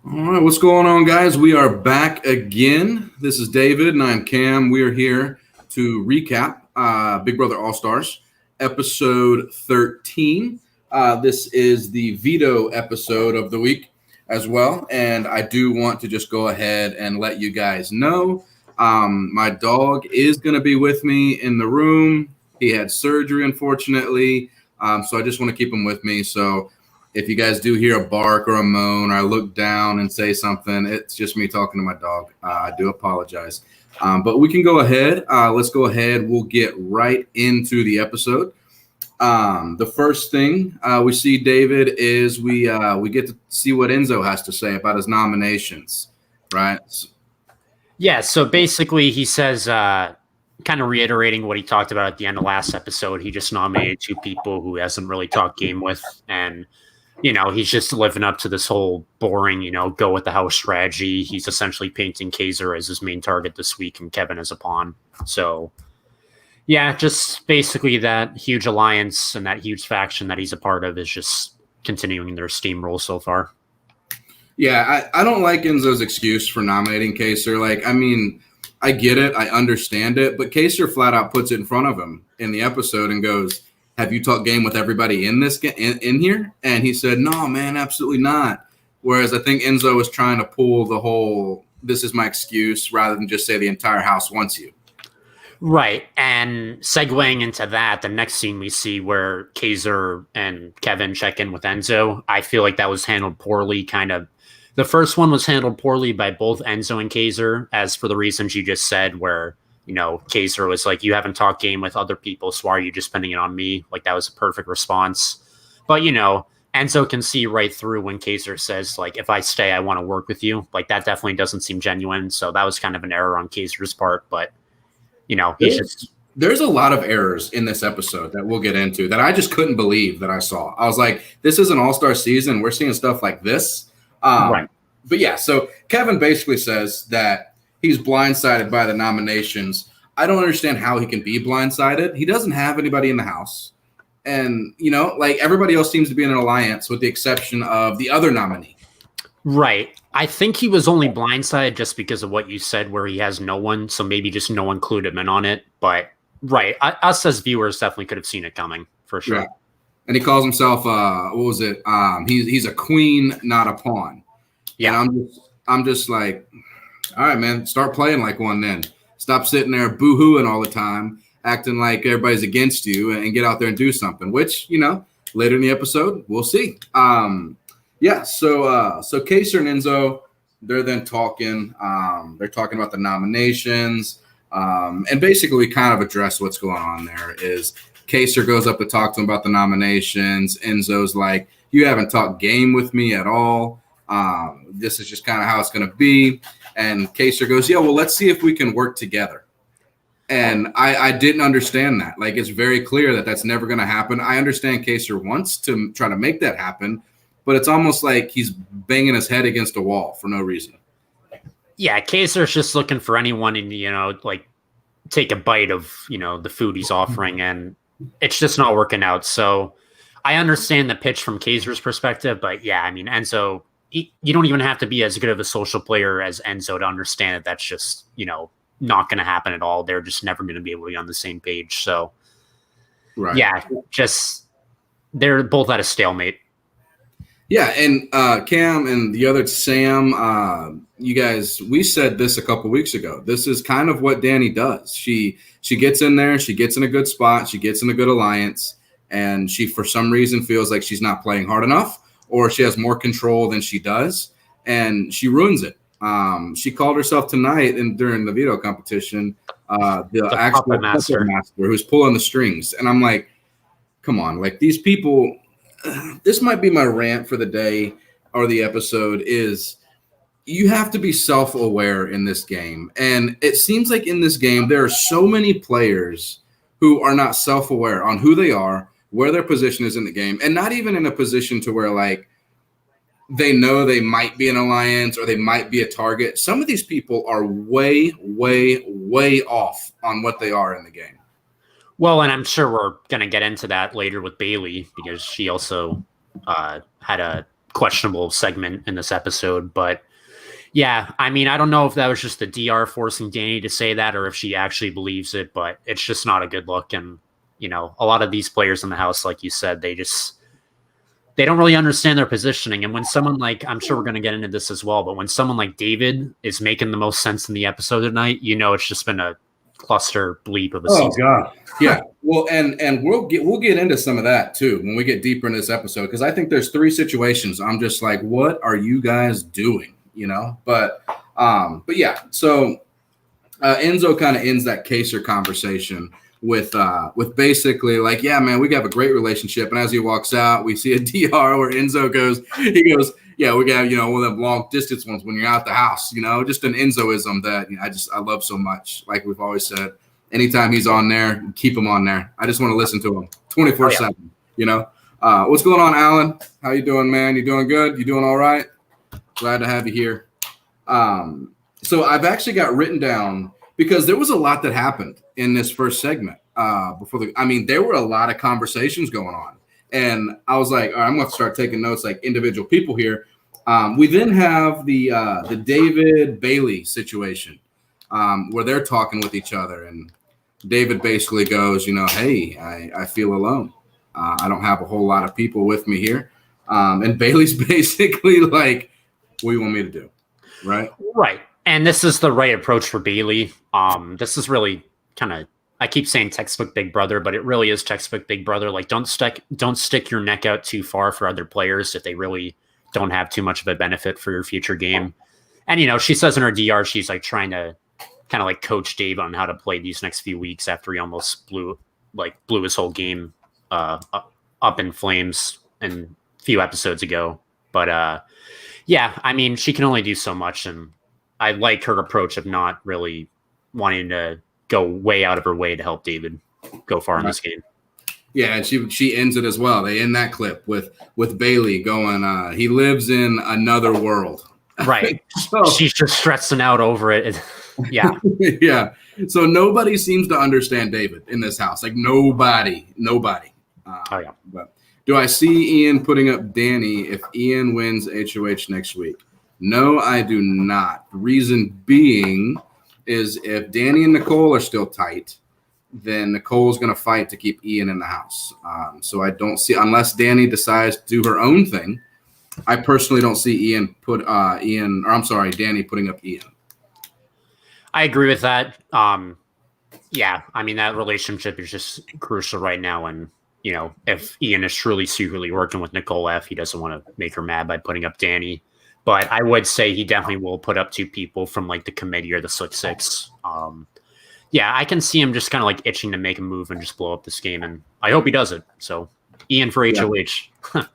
All right, what's going on, guys? We are back again. This is David, and I'm Cam. We are here to recap Big Brother All Stars, episode 13. This is the Veto episode of the week as well, and I do want to just go ahead and let you guys know my dog is going to be with me in the room. He had surgery, unfortunately, so I just want to keep him with me. So if you guys do hear a bark or a moan or I look down and say something, it's just me talking to my dog. I do apologize. But we can go ahead. Let's go ahead. We'll get right into the episode. The first thing we see, David, is we get to see what Enzo has to say about his nominations, right? Yeah, so basically he says, kind of reiterating what he talked about at the end of last episode, he just nominated two people who he hasn't really talked game with, and he's just living up to this whole boring, go with the house strategy. He's essentially painting Kazer as his main target this week and Kevin as a pawn. So, yeah, just basically that huge alliance and that huge faction that he's a part of is just continuing their steamroll so far. Yeah, I don't like Enzo's excuse for nominating Kazer. I get it. I understand it. But Kazer flat out puts it in front of him in the episode and goes, have you talked game with everybody in this in here? And he said, no, man, absolutely not. Whereas I think Enzo was trying to pull the whole, this is my excuse, rather than just say the entire house wants you. Right. And segueing into that, the next scene we see where Kazer and Kevin check in with Enzo, I feel like that was handled poorly. The first one was handled poorly by both Enzo and Kazer, as for the reasons you just said, where Kazer was like, you haven't talked game with other people, so why are you just spending it on me? Like, that was a perfect response. But, Enzo can see right through when Kazer says, like, if I stay, I want to work with you. Like, that definitely doesn't seem genuine. So that was kind of an error on Kazer's part. But, there's a lot of errors in this episode that we'll get into that I just couldn't believe that I saw. I was like, this is an all-star season. We're seeing stuff like this. Right. But yeah, so Kevin basically says that he's blindsided by the nominations. I don't understand how he can be blindsided. He doesn't have anybody in the house. And, everybody else seems to be in an alliance with the exception of the other nominee. Right. I think he was only blindsided just because of what you said, where he has no one. So maybe just no one clued him in on it. But, right. Us as viewers definitely could have seen it coming, for sure. Yeah. And he calls himself, what was it? He's a queen, not a pawn. Yeah. And I'm just like, all right, man, start playing like one then. Stop sitting there boo-hooing all the time, acting like everybody's against you, and get out there and do something, which, later in the episode, we'll see. So Kazer and Enzo, they're then talking. They're talking about the nominations. And basically we kind of address what's going on there is Kazer goes up to talk to him about the nominations. Enzo's like, you haven't talked game with me at all. This is just kind of how it's going to be. And Kazer goes, yeah, well, let's see if we can work together. And I didn't understand that. Like, it's very clear that that's never going to happen. I understand Kazer wants to try to make that happen, but it's almost like he's banging his head against a wall for no reason. Yeah, Kazer's just looking for anyone and, take a bite of, the food he's offering, and it's just not working out. So I understand the pitch from Kazer's perspective, but yeah, I mean, Enzo, you don't even have to be as good of a social player as Enzo to understand that that's just, not going to happen at all. They're just never going to be able to be on the same page. So, right. Yeah, they're both at a stalemate. Yeah, and Cam and the other Sam, you guys, we said this a couple weeks ago. This is kind of what Danny does. She gets in there, she gets in a good spot, she gets in a good alliance, and she, for some reason, feels like she's not playing hard enough, or she has more control than she does, and she ruins it. She called herself tonight and during the veto competition, the actual puppet master who's pulling the strings. And I'm like, come on, like these people, this might be my rant for the day or the episode is you have to be self-aware in this game. And it seems like in this game, there are so many players who are not self-aware on who they are, where their position is in the game, and not even in a position to where like they know they might be an alliance or they might be a target. Some of these people are way, way, way off on what they are in the game. Well, and I'm sure we're going to get into that later with Bailey because she also had a questionable segment in this episode. But yeah, I mean, I don't know if that was just the DR forcing Danny to say that or if she actually believes it, but it's just not a good look. And, you know, a lot of these players in the house, like you said, they don't really understand their positioning. And when someone like, I'm sure we're going to get into this as well, but when someone like David is making the most sense in the episode tonight, you know, it's just been a cluster bleep of a season. Oh God. Yeah. Well, and we'll get into some of that too when we get deeper in this episode, because I think there's 3 situations I'm just like, what are you guys doing? You know, but yeah. So Enzo kind of ends that Kazer conversation with basically like, yeah, man, we have a great relationship. And as he walks out, we see a DR where Enzo goes, yeah, we got, you know, one of them long distance ones when you're out the house, you know, just an Enzoism that, you know, I love so much. Like we've always said, anytime he's on there, keep him on there. I just want to listen to him 24/7, you know. What's going on, Alan? How you doing, man? You doing good? You doing all right? Glad to have you here. So I've actually got written down, because there was a lot that happened in this first segment. There were a lot of conversations going on. And I was like, all right, I'm going to start taking notes like individual people here. We then have the David Bailey situation where they're talking with each other. And David basically goes, you know, hey, I feel alone. I don't have a whole lot of people with me here. And Bailey's basically like, what do you want me to do? Right. And this is the right approach for Bailey. This is really kind of, I keep saying textbook Big Brother, but it really is textbook Big Brother. Like, don't stick your neck out too far for other players if they really don't have too much of a benefit for your future game. And, you know, she says in her DR, she's like trying to kind of like coach Dave on how to play these next few weeks after he almost blew his whole game up in flames a few episodes ago. But yeah, I mean, she can only do so much, and I like her approach of not really wanting to go way out of her way to help David go far in this game. Yeah, and she ends it as well. They end that clip with Bailey going, he lives in another world. Right. So, she's just stressing out over it. Yeah. Yeah. So nobody seems to understand David in this house. Like nobody. But do I see Ian putting up Danny if Ian wins HOH next week? No, I do not. The reason being is if Danny and Nicole are still tight, then Nicole's going to fight to keep Ian in the house. So I don't see, unless Danny decides to do her own thing, I personally don't see Danny putting up Ian. I agree with that. Yeah, I mean, that relationship is just crucial right now. And, you know, if Ian is truly secretly working with Nicole F., he doesn't want to make her mad by putting up Danny. But I would say he definitely will put up 2 people from like the committee or the Slick Six. Yeah, I can see him just kind of like itching to make a move and just blow up this game. And I hope he does it. So Ian for HOH.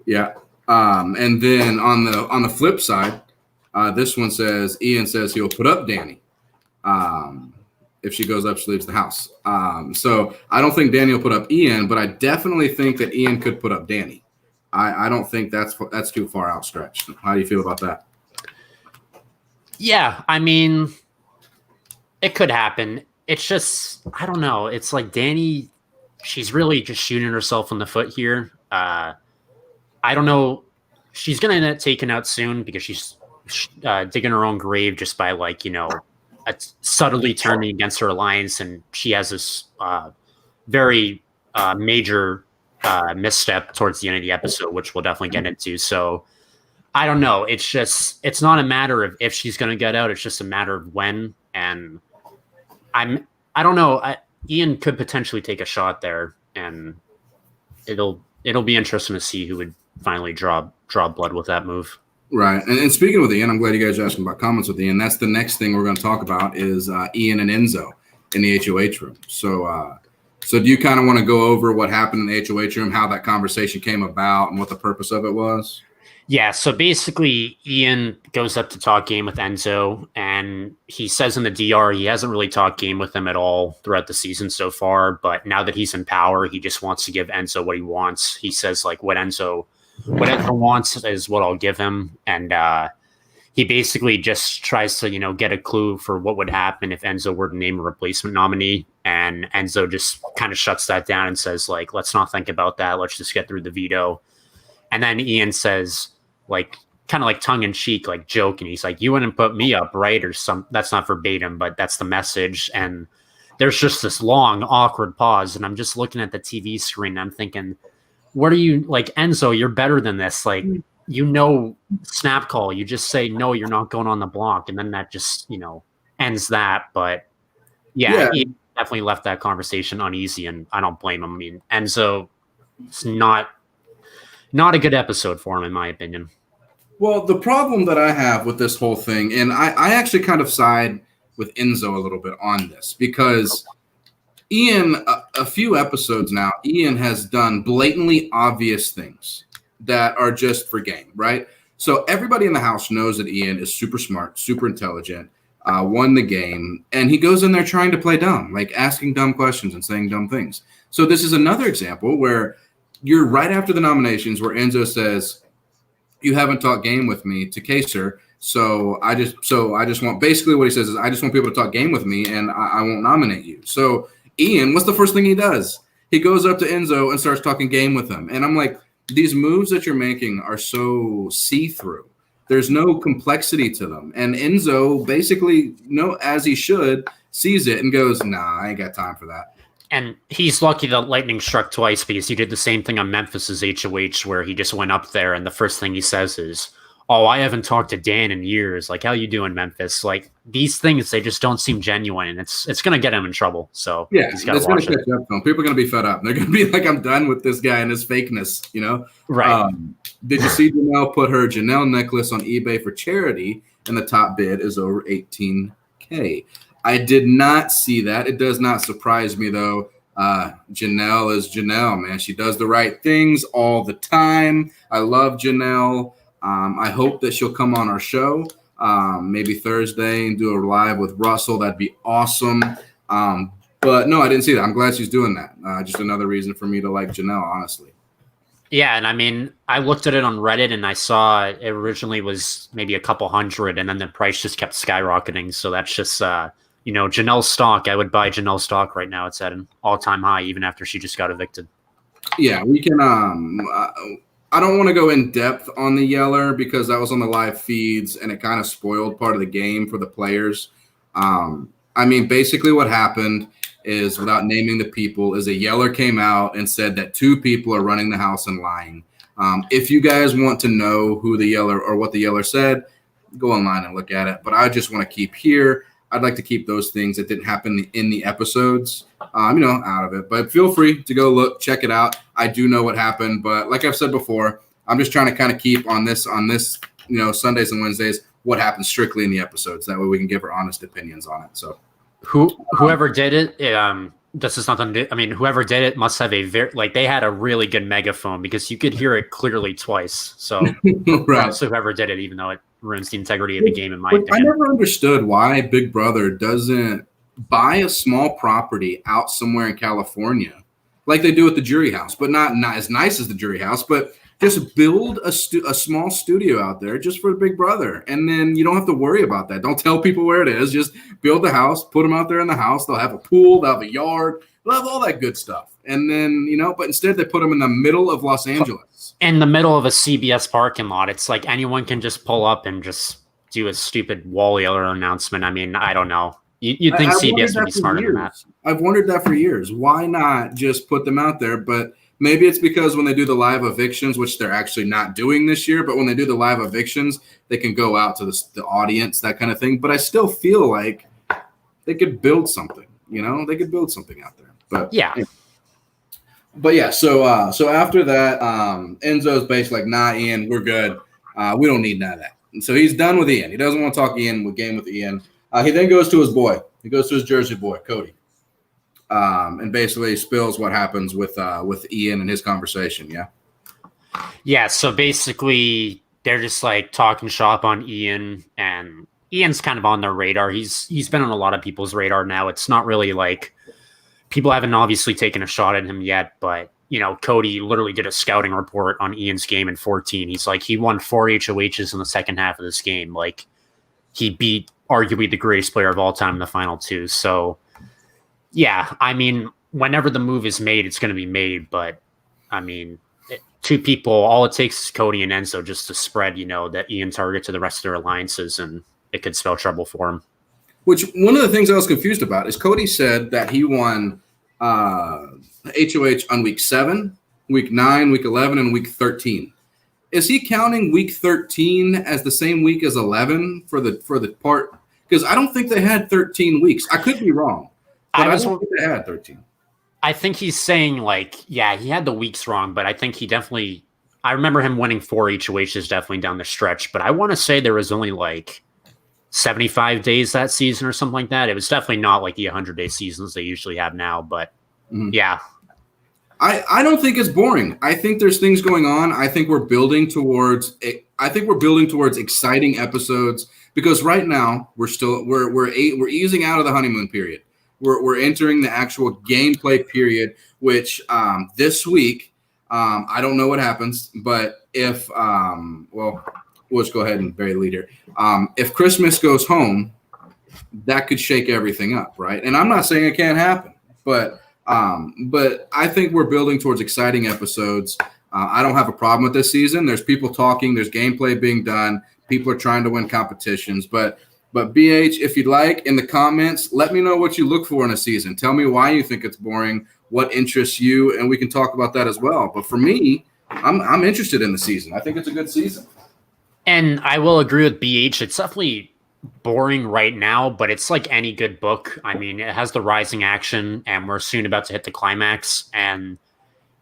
Yeah. And then on the flip side, this one says Ian says he'll put up Danny. If she goes up, she leaves the house. So I don't think Danny will put up Ian, but I definitely think that Ian could put up Danny. I don't think that's too far outstretched. How do you feel about that? Yeah, I mean, it could happen. It's just, I don't know. It's like Danny, she's really just shooting herself in the foot here. I don't know. She's going to end up taken out soon because she's digging her own grave just by like, you know, subtly turning against her alliance. And she has this very major misstep towards the end of the episode, which we'll definitely get into. So I don't know. It's not a matter of if she's going to get out. It's just a matter of when. And I don't know. Ian could potentially take a shot there, and it'll be interesting to see who would finally draw blood with that move. Right. And speaking with Ian, I'm glad you guys are asking about comments with Ian. That's the next thing we're going to talk about is Ian and Enzo in the HOH room. So do you kind of want to go over what happened in the HOH room, how that conversation came about, and what the purpose of it was? Yeah, so basically Ian goes up to talk game with Enzo, and he says in the DR he hasn't really talked game with him at all throughout the season so far, but now that he's in power, he just wants to give Enzo what he wants. He says, like, what Enzo wants is what I'll give him, and he basically just tries to, you know, get a clue for what would happen if Enzo were to name a replacement nominee, and Enzo just kind of shuts that down and says, like, let's not think about that. Let's just get through the veto. And then Ian says, like kind of like tongue in cheek, like joking. He's like, "You wouldn't put me up, right?" Or some. That's not verbatim, but that's the message. And there's just this long, awkward pause, and I'm just looking at the TV screen. And I'm thinking, what are you like, Enzo? You're better than this. Like, snap call. You just say no, you're not going on the block, and then that just ends that. But yeah. He definitely left that conversation uneasy, and I don't blame him. I mean, Enzo, it's not a good episode for him, in my opinion. Well, the problem that I have with this whole thing, and I actually kind of side with Enzo a little bit on this, because Ian, a few episodes now, Ian has done blatantly obvious things that are just for game, right? So everybody in the house knows that Ian is super smart, super intelligent, won the game, and he goes in there trying to play dumb, like asking dumb questions and saying dumb things. So this is another example where you're right after the nominations where Enzo says, "You haven't talked game with me," to Kazer. So I just want, basically what he says is, I just want people to talk game with me, and I won't nominate you. So Ian, what's the first thing he does? He goes up to Enzo and starts talking game with him. And I'm like, these moves that you're making are so see-through. There's no complexity to them. And Enzo basically, as he should, sees it and goes, "Nah, I ain't got time for that." And he's lucky that lightning struck twice, because he did the same thing on Memphis's HOH, where he just went up there and the first thing he says is, "Oh, I haven't talked to Dan in years. Like, how you doing, Memphis?" Like, these things, they just don't seem genuine, and it's going to get him in trouble. So yeah, he's got to going watch to catch up to him. People are going to be fed up. They're going to be like, "I'm done with this guy and his fakeness," Right. Did you see Janelle put her Janelle necklace on eBay for charity, and the top bid is over $18K? I did not see that. It does not surprise me, though. Janelle is Janelle, man. She does the right things all the time. I love Janelle. I hope that she'll come on our show, maybe Thursday, and do a live with Russell. That'd be awesome. But no, I didn't see that. I'm glad she's doing that. Just another reason for me to like Janelle, honestly. Yeah, and I mean, I looked at it on Reddit, and I saw it originally was maybe a couple hundred, and then the price just kept skyrocketing. So that's just, Janelle's stock. I would buy Janelle's stock right now. It's at an all-time high, even after she just got evicted. Yeah, we can. I don't want to go in depth on the Yeller, because that was on the live feeds, and it kind of spoiled part of the game for the players. I mean, basically what happened is, without naming the people, is a Yeller came out and said that 2 people are running the house and lying. If you guys want to know who the Yeller or what the Yeller said, go online and look at it. But I just want to keep here. I'd like to keep those things that didn't happen in the episodes, out of it. But feel free to go look, check it out. I do know what happened, but like I've said before, I'm just trying to kind of keep on this, Sundays and Wednesdays, what happens strictly in the episodes. That way we can give our honest opinions on it. So whoever did it, this is nothing to, I mean, whoever did it must have they had a really good megaphone, because you could hear it clearly twice. So right. So whoever did it, even though it ruins the integrity of the game, in my opinion. I never understood why Big Brother doesn't buy a small property out somewhere in California, like they do at the Jury House, but not as nice as the Jury House, but just build a small studio out there just for Big Brother. And then you don't have to worry about that. Don't tell people where it is. Just build the house, put them out there in the house. They'll have a pool, they'll have a yard, they'll have all that good stuff. And then, but instead they put them in the middle of Los Angeles. In the middle of a CBS parking lot. It's like anyone can just pull up and just do a stupid wall Yeller announcement. I mean, I don't know. You'd think CBS would be smarter than that. I've wondered that for years. Why not just put them out there? But maybe it's because when they do the live evictions, which they're actually not doing this year, but when they do the live evictions, they can go out to the audience, that kind of thing. But I still feel like they could build something, they could build something out there. But yeah. But yeah, so after that, Enzo's basically like, "Nah, Ian, we're good. We don't need none of that." And so he's done with Ian. He doesn't want to talk game with Ian. He then goes to his boy. He goes to his Jersey boy, Cody. And basically spills what happens with Ian and his conversation. Yeah. Yeah. So basically, they're just like talking shop on Ian, and Ian's kind of on their radar. He's been on a lot of people's radar now. It's not really like people haven't obviously taken a shot at him yet, but Cody literally did a scouting report on Ian's game in 14. He's like, he won 4 HOHs in the second half of this game. Like, he beat arguably the greatest player of all time in the final 2. So yeah, I mean, whenever the move is made, it's going to be made. But I mean, two people, all it takes is Cody and Enzo just to spread, that Ian target to the rest of their alliances, and it could spell trouble for him. Which one of the things I was confused about is Cody said that he won HOH on week 7, week 9, week 11, and week 13. Is he counting week 13 as the same week as 11 for the part? Because I don't think they had 13 weeks. I could be wrong, but I don't think they had 13. I think he's saying, he had the weeks wrong, but I think he definitely – I remember him winning 4 HOHs definitely down the stretch, but I want to say there was only 75 days that season or something like that. It was definitely not like the 100-day seasons they usually have now, but yeah. I don't think it's boring. I think there's things going on. I think we're building towards exciting episodes because right now we're easing out of the honeymoon period. We're entering the actual gameplay period, which this week I don't know what happens, but if we'll just go ahead and bury the lead here. If Christmas goes home, that could shake everything up, right? And I'm not saying it can't happen, but I think we're building towards exciting episodes. I don't have a problem with this season. There's people talking. There's gameplay being done. People are trying to win competitions. But BH, if you'd like, in the comments, let me know what you look for in a season. Tell me why you think it's boring, what interests you, and we can talk about that as well. But for me, I'm interested in the season. I think it's a good season. And I will agree with BH. It's definitely boring right now, but it's like any good book. I mean, it has the rising action, and we're soon about to hit the climax. And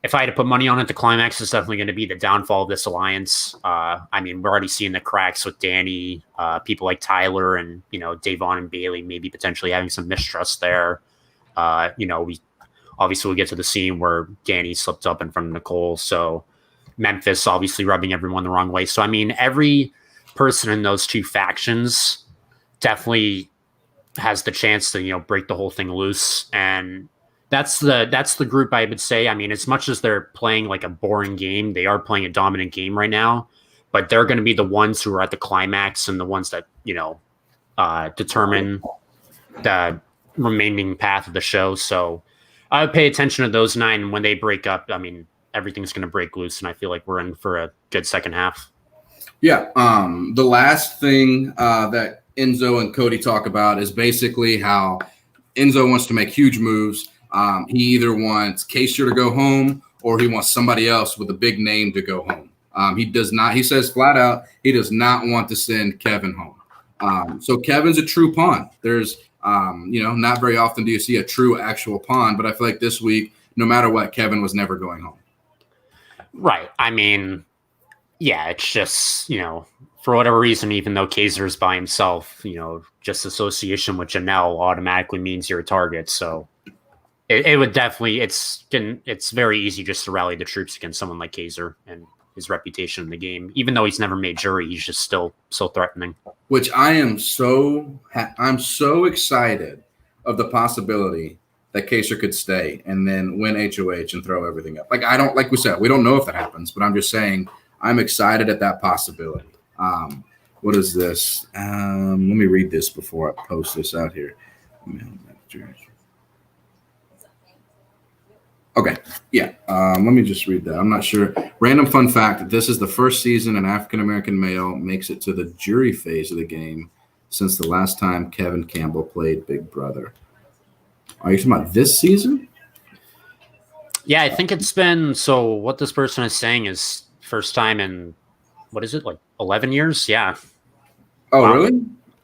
if I had to put money on it, the climax is definitely going to be the downfall of this alliance. I mean, we're already seeing the cracks with Danny, people like Tyler and, Davon and Bailey maybe potentially having some mistrust there. We obviously will get to the scene where Danny slipped up in front of Nicole. So Memphis obviously rubbing everyone the wrong way. So, I mean, every person in those two factions definitely has the chance to, break the whole thing loose. And that's the group I would say. I mean, as much as they're playing like a boring game, they are playing a dominant game right now, but they're going to be the ones who are at the climax and the ones that, determine the remaining path of the show. So I would pay attention to those 9. And when they break up, I mean, everything's going to break loose. And I feel like we're in for a good second half. Yeah. The last thing that Enzo and Cody talk about is basically how Enzo wants to make huge moves. He either wants Kazer to go home or he wants somebody else with a big name to go home. He does not. He says flat out he does not want to send Kevin home. So Kevin's a true pawn. There's, not very often do you see a true actual pawn, but I feel like this week, no matter what, Kevin was never going home. Right. I mean, yeah, it's just, for whatever reason, even though Kazer's by himself, just association with Janelle automatically means you're a target. So it would definitely, it's very easy just to rally the troops against someone like Kazer and his reputation in the game. Even though he's never made jury, he's just still so threatening. Which I'm so excited of the possibility that Kazer could stay and then win HOH and throw everything up. Like we said, we don't know if that happens, but I'm just saying I'm excited at that possibility. What is this? Let me read this before I post this out here. Okay, yeah. Let me just read that. I'm not sure. Random fun fact: this is the first season an African-American male makes it to the jury phase of the game since the last time Kevin Campbell played Big Brother. Are you talking about this season? Yeah, I think it's been. So what this person is saying is first time in, what is it, like 11 years? Yeah. Oh, wow. Really?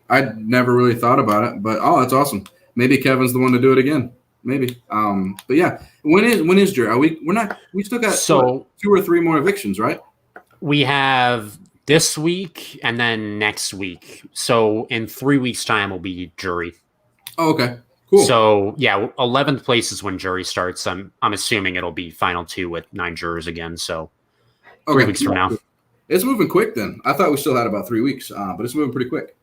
I never really thought about it, but that's awesome. Maybe Kevin's the one to do it again. Maybe. But yeah, when is jury? We still got 2 or 3 more evictions, right? We have this week and then next week. So in 3 weeks' time will be jury. Oh, okay. Cool. So yeah, 11th place is when jury starts. I'm assuming it'll be final 2 with 9 jurors again. So 3 weeks from now. It's moving quick then. I thought we still had about 3 weeks, but it's moving pretty quick.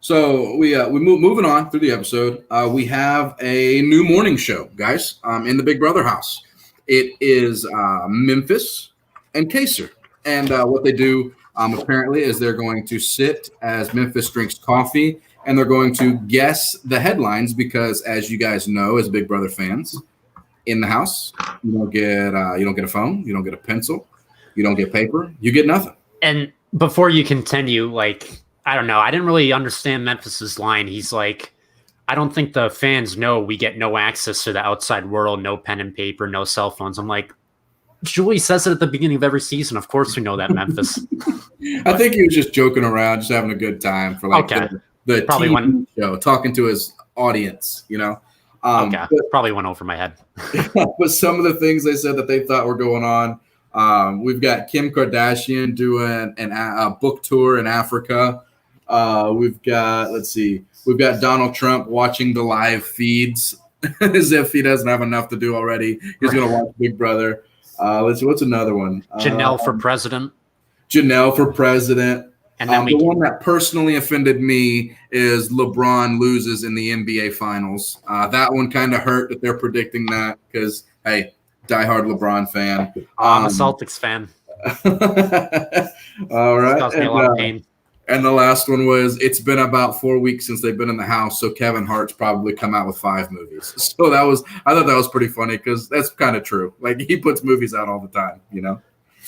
So we moving on through the episode. We have a new morning show, guys, in the Big Brother house. It is Memphis and Kazer. And what they do apparently is they're going to sit as Memphis drinks coffee, and they're going to guess the headlines because, as you guys know, as Big Brother fans, in the house. You don't get a phone. You don't get a pencil. You don't get paper. You get nothing. And before you continue, like, I don't know, I didn't really understand Memphis's line. He's like, I don't think the fans know we get no access to the outside world, no pen and paper, no cell phones. I'm like, Julie says it at the beginning of every season. Of course we know that, Memphis. I think he was just joking around, just having a good time for like the probably TV show, talking to his audience, Okay, probably went over my head. But some of the things they said that they thought were going on, we've got Kim Kardashian doing a book tour in Africa. We've got Donald Trump watching the live feeds as if he doesn't have enough to do already. He's going to watch Big Brother. Let's see, what's another one? Janelle for president. Janelle for president. And then the one that personally offended me is LeBron loses in the NBA Finals. That one kind of hurt that they're predicting that because, hey, diehard LeBron fan. I'm a Celtics fan. All right. Caused me a lot of pain. And the last one was, it's been about 4 weeks since they've been in the house, so Kevin Hart's probably come out with 5 movies. So I thought that was pretty funny because that's kind of true. Like, he puts movies out all the time,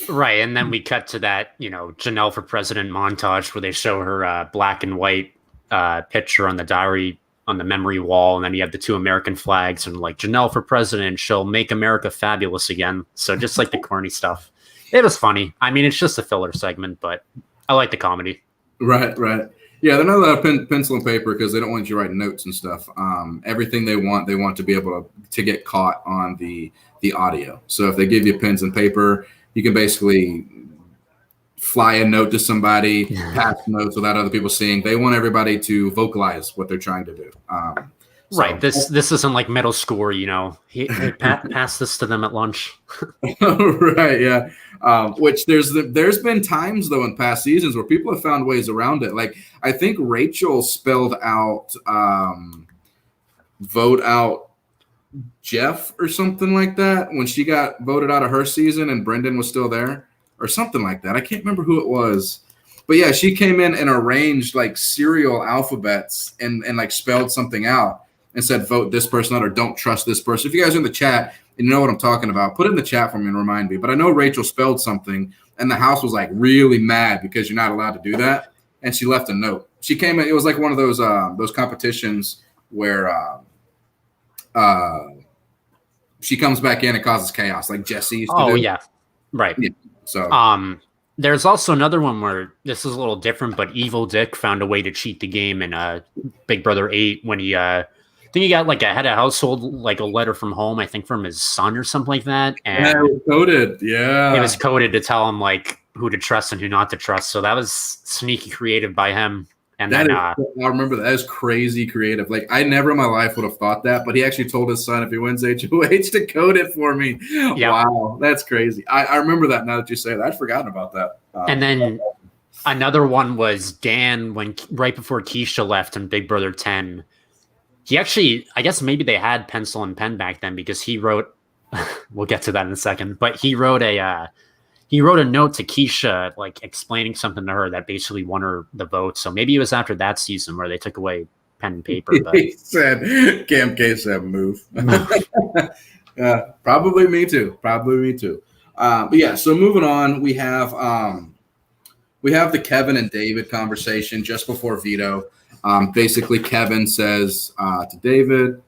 Right, and then we cut to that, Janelle for president montage where they show her black and white picture on the diary, on the memory wall, and then you have the 2 American flags, and like, Janelle for president, she'll make America fabulous again. So just like the corny stuff. It was funny. I mean, it's just a filler segment, but I like the comedy. Right. Yeah, they're not allowed pencil and paper because they don't want you writing notes and stuff. Everything they want to be able to get caught on the audio. So if they give you pens and paper, you can basically fly a note to somebody, pass notes without other people seeing. They want everybody to vocalize what they're trying to do. Right. This isn't like middle school, Hey, pass this to them at lunch. Right. Yeah. Which there's been times though in past seasons where people have found ways around it. Like I think Rachel spelled out vote out Jeff or something like that when she got voted out of her season and Brendan was still there or something like that. I can't remember who it was. But yeah, she came in and arranged like serial alphabets and like spelled something out and said, vote this person out or don't trust this person. If you guys are in the chat and you know what I'm talking about, put it in the chat for me and remind me. But I know Rachel spelled something and the house was like really mad because you're not allowed to do that. And she left a note. She came in, it was like one of those competitions where she comes back in and causes chaos like Jesse used to do. Oh, yeah. Right. Yeah. So there's also another one where this is a little different, but Evil Dick found a way to cheat the game in Big Brother 8 when he I think he got had a household like a letter from home, I think from his son or something like that. And it was coded. Yeah. It was coded to tell him like who to trust and who not to trust. So that was sneaky creative by him. And then I remember that is crazy creative. Like I never in my life would have thought that, but he actually told his son if he wins HOH to code it for me. Yep. Wow, that's crazy. I remember that now that you say that. I'd forgotten about that. And then another one was Dan right before Keisha left in Big Brother 10. He actually, I guess maybe they had pencil and pen back then because he wrote. We'll get to that in a second, but he wrote a note to Keisha, like explaining something to her that basically won her the vote. So maybe it was after that season where they took away pen and paper. But he said, Cam K said move. Probably me too. But yeah, so moving on, we have the Kevin and David conversation just before Veto. Basically, Kevin says to David,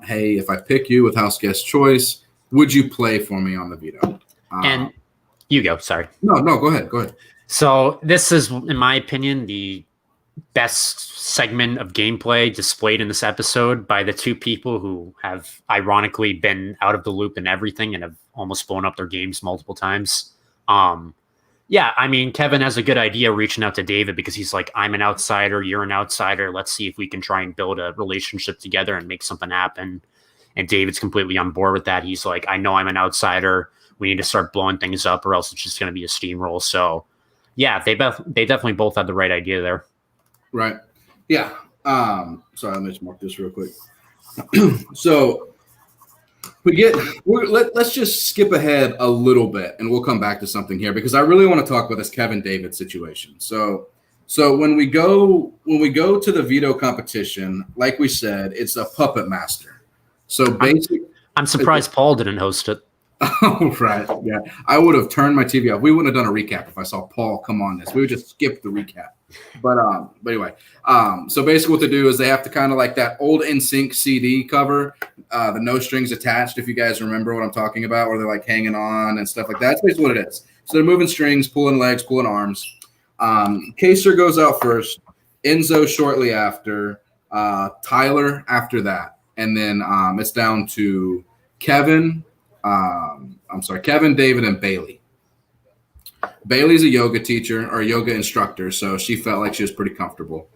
hey, if I pick you with house guest choice, would you play for me on the Veto? And you go. Sorry. No, go ahead. So this is, in my opinion, the best segment of gameplay displayed in this episode by the 2 people who have ironically been out of the loop in everything and have almost blown up their games multiple times. Yeah, I mean, Kevin has a good idea reaching out to David because he's like, I'm an outsider, you're an outsider. Let's see if we can try and build a relationship together and make something happen. And David's completely on board with that. He's like, I know I'm an outsider. We need to start blowing things up or else it's just going to be a steamroll. So, yeah, they definitely both had the right idea there. Right. Yeah. Sorry, let me just mark this real quick. So let's just skip ahead a little bit and we'll come back to something here because I really want to talk about this Kevin David situation. So when we go to the Veto competition, like we said, it's a puppet master. So basically, I'm surprised Paul didn't host it. Oh, right. Yeah. I would have turned my TV off. We wouldn't have done a recap if I saw Paul come on this. We would just skip the recap. But anyway, so basically what they do is they have to kind of like that old NSYNC CD cover, the no strings attached, if you guys remember what I'm talking about, where they're like hanging on and stuff like that. That's basically what it is. So they're moving strings, pulling legs, pulling arms. Kazer goes out first, Enzo shortly after, Tyler after that. And then it's down to Kevin, David, and Bailey. Bailey's a yoga teacher or yoga instructor, so she felt like she was pretty comfortable.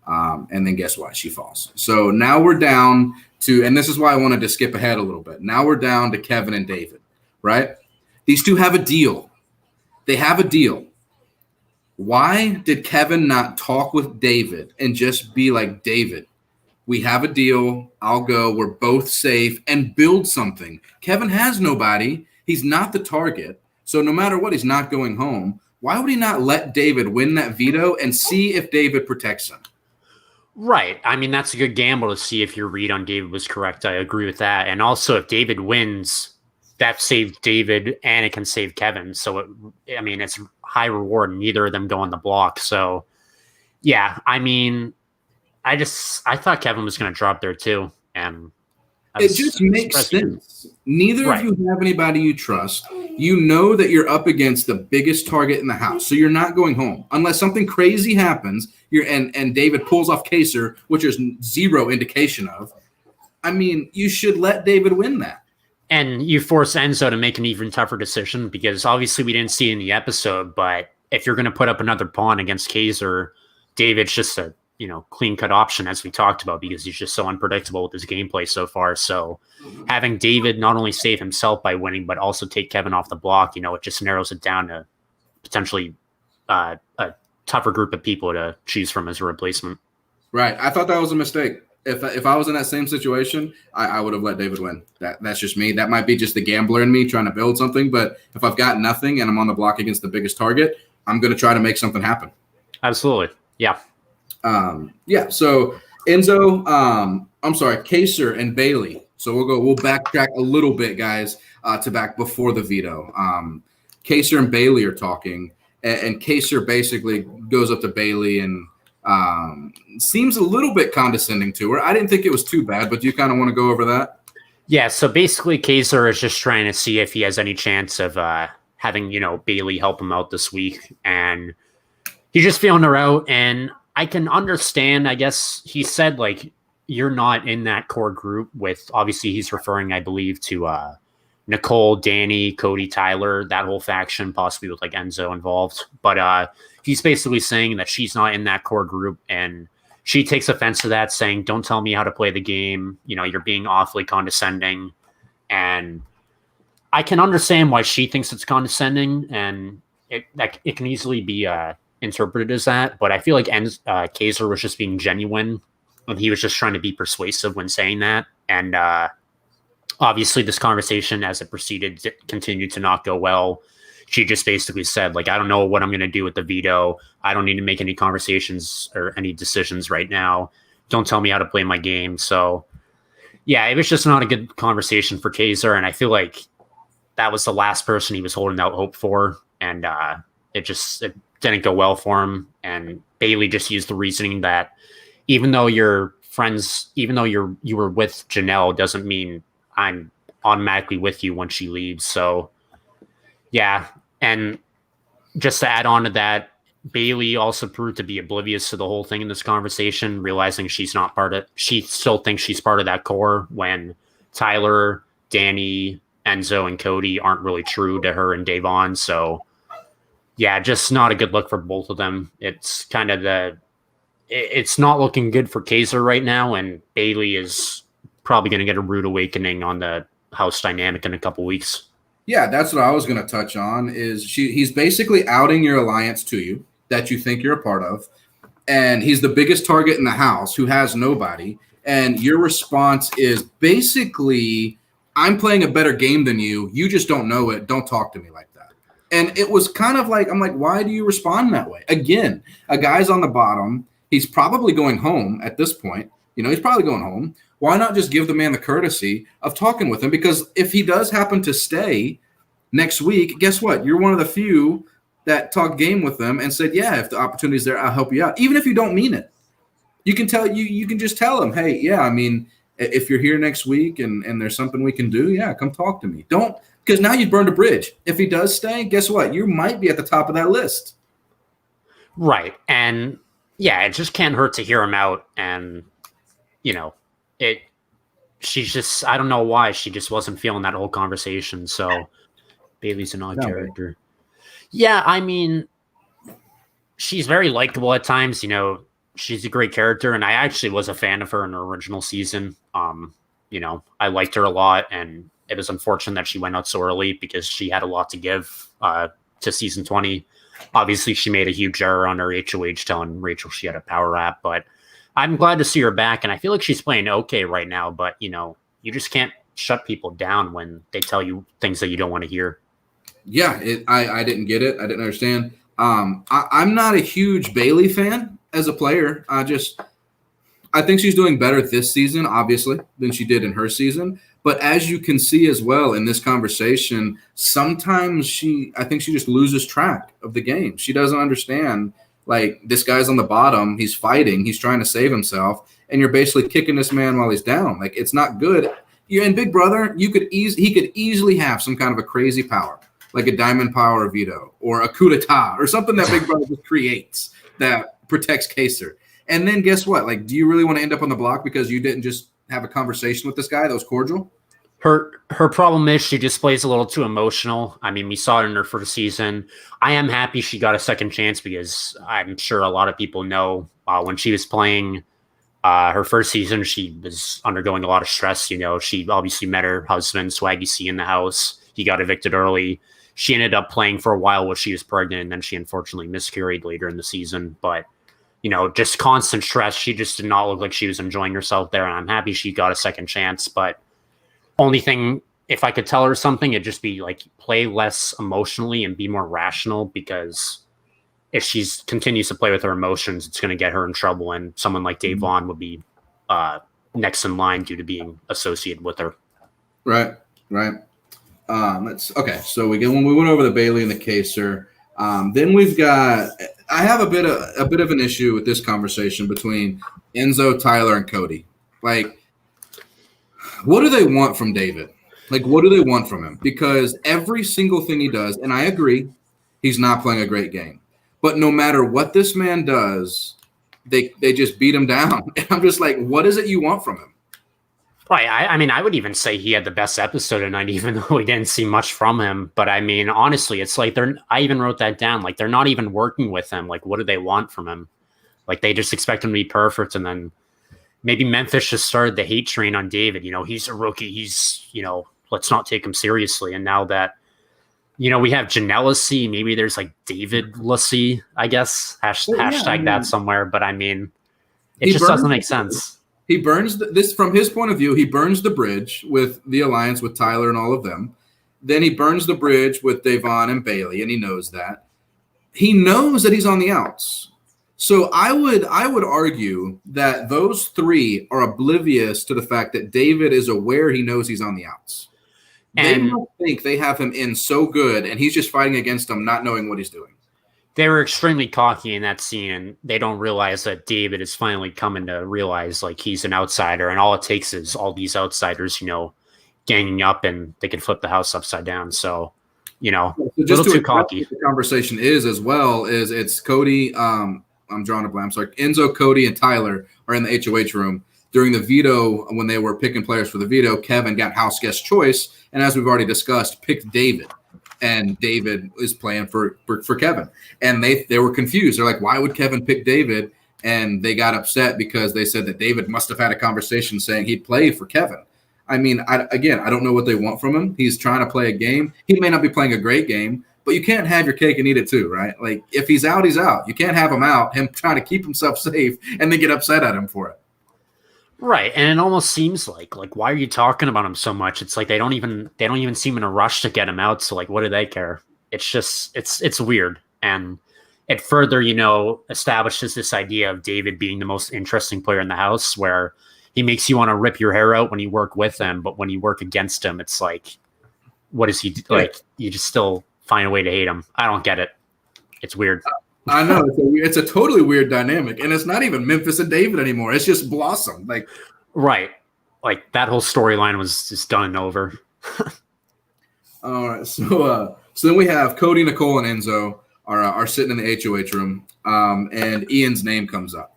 And then guess what? She falls. So now we're down to, and this is why I wanted to skip ahead a little bit. Now we're down to Kevin and David, right? These two have a deal. They have a deal. Why did Kevin not talk with David and just be like, David, we have a deal. I'll go. We're both safe and build something. Kevin has nobody. He's not the target. So no matter what, he's not going home. Why would he not let David win that veto and see if David protects him? Right. I mean, that's a good gamble to see if your read on David was correct. I agree with that. And also, if David wins, that saves David and it can save Kevin. So, it's high reward and neither of them go on the block. So, yeah, I mean, I thought Kevin was going to drop there too. And it just makes sense. Neither of you have anybody you trust. You know that you're up against the biggest target in the house, so you're not going home unless something crazy happens. And David pulls off Kazer, which there's zero indication of. I mean, you should let David win that. And you force Enzo to make an even tougher decision because obviously we didn't see it in the episode. But if you're going to put up another pawn against Kazer, David's just a clean cut option, as we talked about, because he's just so unpredictable with his gameplay so far. So having David not only save himself by winning, but also take Kevin off the block, it just narrows it down to potentially a tougher group of people to choose from as a replacement. Right. I thought that was a mistake. If I was in that same situation, I would have let David win. That's just me. That might be just the gambler in me trying to build something. But if I've got nothing and I'm on the block against the biggest target, I'm going to try to make something happen. Absolutely. Yeah. So Enzo, Kazer and Bailey. So we'll backtrack a little bit, guys, to back before the veto. Kazer and Bailey are talking, and Kazer basically goes up to Bailey and seems a little bit condescending to her. I didn't think it was too bad, but do you kind of want to go over that? Yeah, so basically Kazer is just trying to see if he has any chance of having, Bailey help him out this week. And he's just feeling her out, and I can understand, I guess he said, like, you're not in that core group with, obviously he's referring, I believe, to Nicole, Danny, Cody, Tyler, that whole faction, possibly with like Enzo involved. But he's basically saying that she's not in that core group, and she takes offense to that, saying, don't tell me how to play the game. You're being awfully condescending. And I can understand why she thinks it's condescending, and it can easily be interpreted as that, but I feel like Kazer was just being genuine, and he was just trying to be persuasive when saying that. And obviously this conversation, as it proceeded, continued to not go well. She just basically said, like, I don't know what I'm going to do with the veto. I don't need to make any conversations or any decisions right now. Don't tell me how to play my game. So yeah, it was just not a good conversation for Kazer, and I feel like that was the last person he was holding out hope for, and it didn't go well for him. And Bailey just used the reasoning that even though you're friends, even though you were with Janelle, doesn't mean I'm automatically with you when she leaves. So yeah. And just to add on to that, Bailey also proved to be oblivious to the whole thing in this conversation, realizing she still thinks she's part of that core when Tyler, Danny, Enzo, and Cody aren't really true to her and Davon. So yeah, just not a good look for both of them. It's kind of it's not looking good for Kazer right now, and Bailey is probably going to get a rude awakening on the house dynamic in a couple weeks. Yeah, that's what I was going to touch on. He's basically outing your alliance to you that you think you're a part of, and he's the biggest target in the house who has nobody. And your response is basically, I'm playing a better game than you. You just don't know it. Don't talk to me like that. And it was kind of like, I'm like, why do you respond that way? Again, a guy's on the bottom. He's probably going home at this point. He's probably going home. Why not just give the man the courtesy of talking with him? Because if he does happen to stay next week, guess what? You're one of the few that talked game with them and said, yeah, if the opportunity's there, I'll help you out. Even if you don't mean it. You can just tell him, hey, yeah, I mean, if you're here next week and there's something we can do, yeah, come talk to me. Don't, because now you've burned a bridge. If he does stay, guess what? You might be at the top of that list. Right. And yeah, it just can't hurt to hear him out. And, she's just, I don't know why she just wasn't feeling that whole conversation. So Bailey's an odd character. Right. Yeah. I mean, she's very likable at times, she's a great character. And I actually was a fan of her in her original season. I liked her a lot, and it was unfortunate that she went out so early because she had a lot to give to season 20. Obviously, she made a huge error on her HOH telling Rachel she had a power rap, but I'm glad to see her back, and I feel like she's playing okay right now, but, you just can't shut people down when they tell you things that you don't want to hear. Yeah, I didn't get it. I didn't understand. I'm not a huge Bailey fan as a player. I think she's doing better this season, obviously, than she did in her season. But as you can see as well in this conversation, sometimes I think she just loses track of the game. She doesn't understand, like, this guy's on the bottom. He's fighting. He's trying to save himself. And you're basically kicking this man while he's down. Like, it's not good. You're in Big Brother. He could easily have some kind of a crazy power, like a diamond power of Veto or a coup d'etat or something that Big Brother just creates that protects Kazer. And then guess what? Like, do you really want to end up on the block because you didn't just have a conversation with this guy that was cordial? Her problem is she just plays a little too emotional. I mean, we saw it in her first season. I am happy she got a second chance because I'm sure a lot of people know when she was playing her first season, she was undergoing a lot of stress. She obviously met her husband, Swaggy C, in the house. He got evicted early. She ended up playing for a while while she was pregnant, and then she unfortunately miscarried later in the season. But just constant stress. She just did not look like she was enjoying herself there. And I'm happy she got a second chance. But only thing, if I could tell her something, it'd just be like, play less emotionally and be more rational, because if she continues to play with her emotions, it's going to get her in trouble. And someone like Dave Vaughn would be next in line due to being associated with her. Right. Okay. So when we went over the Bailey and the Kazer, then we've got. I have a bit of an issue with this conversation between Enzo, Tyler, and Cody. Like, what do they want from David? Like, what do they want from him? Because every single thing he does, and I agree, he's not playing a great game. But no matter what this man does, they just beat him down. And I'm just like, what is it you want from him? Right. I mean, I would even say he had the best episode tonight, even though we didn't see much from him. But I mean, honestly, it's like I even wrote that down. Like, they're not even working with him. Like, what do they want from him? Like, they just expect him to be perfect. And then maybe Memphis just started the hate train on David. He's a rookie. He's, let's not take him seriously. And now that, we have Janella-C, maybe there's like David-Lassie, I guess. Hashtag that somewhere. But I mean, it just doesn't make sense. He burns this from his point of view. He burns the bridge with the alliance with Tyler and all of them. Then he burns the bridge with Devon and Bailey, and he knows that. He knows that he's on the outs. So I would argue that those three are oblivious to the fact that David is aware he knows he's on the outs. They don't think they have him in so good, and he's just fighting against them, not knowing what he's doing. They were extremely cocky in that scene, and they don't realize that David is finally coming to realize, like, he's an outsider, and all it takes is all these outsiders, ganging up, and they can flip the house upside down. So, a little too cocky. The conversation is as well is it's Cody. I'm drawing a blank. I'm sorry. Enzo, Cody, and Tyler are in the HOH room during the veto. When they were picking players for the veto, Kevin got house guest choice, and as we've already discussed, picked David. And David is playing for Kevin. And they were confused. They're like, why would Kevin pick David? And they got upset because they said that David must have had a conversation saying he'd play for Kevin. I mean, I don't know what they want from him. He's trying to play a game. He may not be playing a great game, but you can't have your cake and eat it too, right? Like, if he's out, he's out. You can't have him out, him trying to keep himself safe, and then get upset at him for it. Right, and it almost seems like why are you talking about him so much? It's like they don't even seem in a rush to get him out. So, like, what do they care? It's just it's weird. And it further, establishes this idea of David being the most interesting player in the house, where he makes you want to rip your hair out when you work with him, but when you work against him, it's like, what is he like? You just still find a way to hate him. I don't get it. It's weird. I know it's a totally weird dynamic, and it's not even Memphis and David anymore. It's just Blossom, like right. Like that whole storyline was just done and over. All right, so then we have Cody, Nicole, and Enzo are sitting in the HOH room, and Ian's name comes up.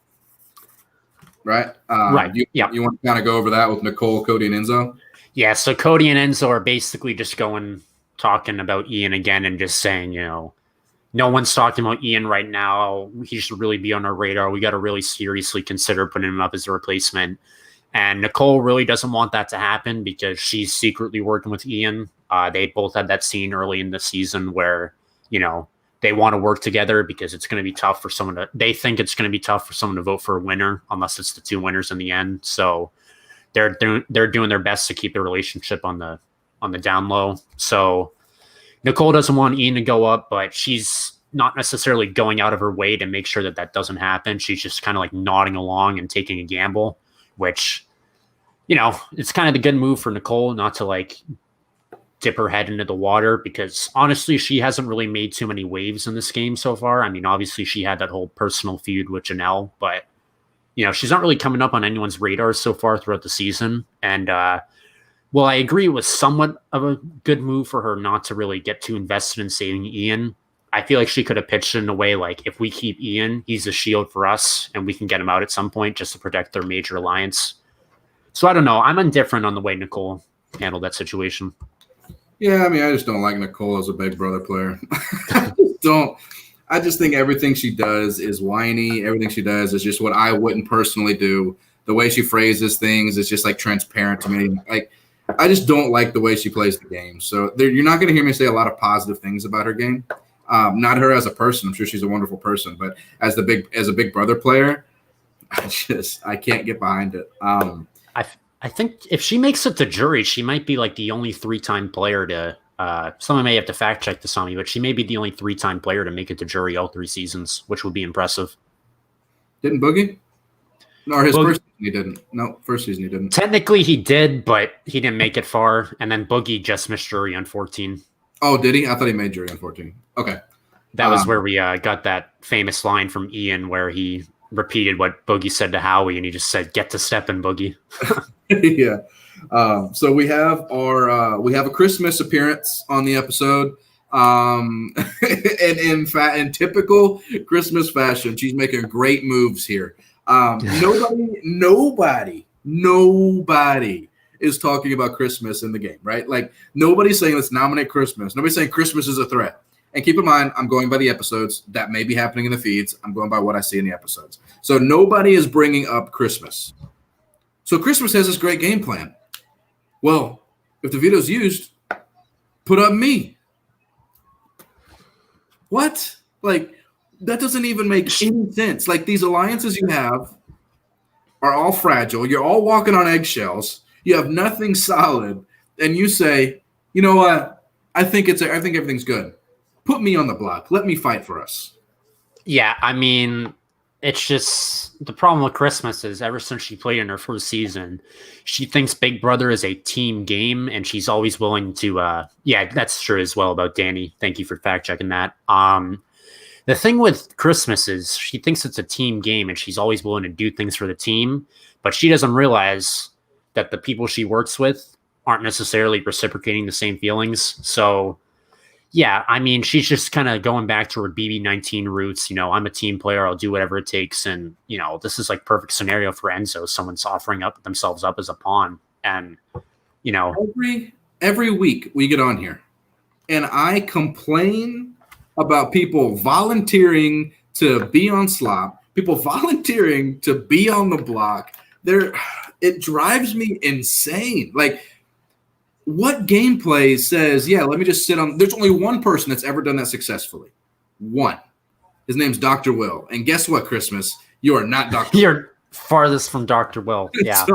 Right. Right. You want to kind of go over that with Nicole, Cody, and Enzo? Yeah. So Cody and Enzo are basically just talking about Ian again and just saying, no one's talking about Ian right now. He should really be on our radar. We got to really seriously consider putting him up as a replacement. And Nicole really doesn't want that to happen because she's secretly working with Ian. They both had that scene early in the season where, they want to work together because it's going to be tough for they think it's going to be tough for someone to vote for a winner unless it's the two winners in the end. So they're doing their best to keep the relationship on the down low. So Nicole doesn't want Ian to go up, but she's not necessarily going out of her way to make sure that doesn't happen. She's just kind of like nodding along and taking a gamble, which, it's kind of the good move for Nicole not to like dip her head into the water, because honestly, she hasn't really made too many waves in this game so far. I mean, obviously she had that whole personal feud with Janelle, but she's not really coming up on anyone's radar so far throughout the season. And, well, I agree it was somewhat of a good move for her not to really get too invested in saving Ian. I feel like she could have pitched it in a way like, if we keep Ian, he's a shield for us and we can get him out at some point just to protect their major alliance. So I don't know. I'm indifferent on the way Nicole handled that situation. Yeah, I mean, I just don't like Nicole as a Big Brother player. I just think everything she does is whiny. Everything she does is just what I wouldn't personally do. The way she phrases things is just like transparent to me. Like, I just don't like the way she plays the game. So you're not going to hear me say a lot of positive things about her game. Not her as a person. I'm sure she's a wonderful person, but as a Big Brother player, I can't get behind it. I think if she makes it to jury, she might be like the only 3-time player to. Someone may have to fact check this on me, but she may be the only 3-time player to make it to jury all 3 seasons, which would be impressive. Didn't Boogie? No, first season he didn't. No, first season he didn't. Technically he did, but he didn't make it far. And then Boogie just missed jury on 14. Oh, did he? I thought he made jury on 14. Okay. That was where we got that famous line from Ian where he repeated what Boogie said to Howie, and he just said, "Get to stepping, Boogie." Yeah. So we have a Christmas appearance on the episode. And in typical Christmas fashion, she's making great moves here. Nobody is talking about Christmas in the game, right? Like, nobody's saying let's nominate Christmas. Nobody's saying Christmas is a threat. And keep in mind, I'm going by the episodes. That may be happening in the feeds. I'm going by what I see in the episodes. So nobody is bringing up Christmas. So Christmas has this great game plan. Well, if the veto's used, put up me. What? Like, that doesn't even make any sense. Like, these alliances you have are all fragile. You're all walking on eggshells. You have nothing solid. And you say, you know what? I think everything's good. Put me on the block. Let me fight for us. Yeah, I mean, it's just the problem with Christmas is ever since she played in her first season, she thinks Big Brother is a team game, and she's always willing to. Yeah, that's true as well about Danny. Thank you for fact checking that. The thing with Christmas is she thinks it's a team game, and she's always willing to do things for the team, but she doesn't realize that the people she works with aren't necessarily reciprocating the same feelings. So. Yeah, I mean, she's just kind of going back to her BB19 roots. I'm a team player. I'll do whatever it takes. And, this is like perfect scenario for Enzo. Someone's offering up themselves up as a pawn. And, every week we get on here and I complain about people volunteering to be on slop, people volunteering to be on the block. It drives me insane. Like, what gameplay says, yeah, let me just sit on – there's only one person that's ever done that successfully. One. His name's Dr. Will. And guess what, Christmas? You are not Dr. Will. Farthest from Dr. Will. Yeah.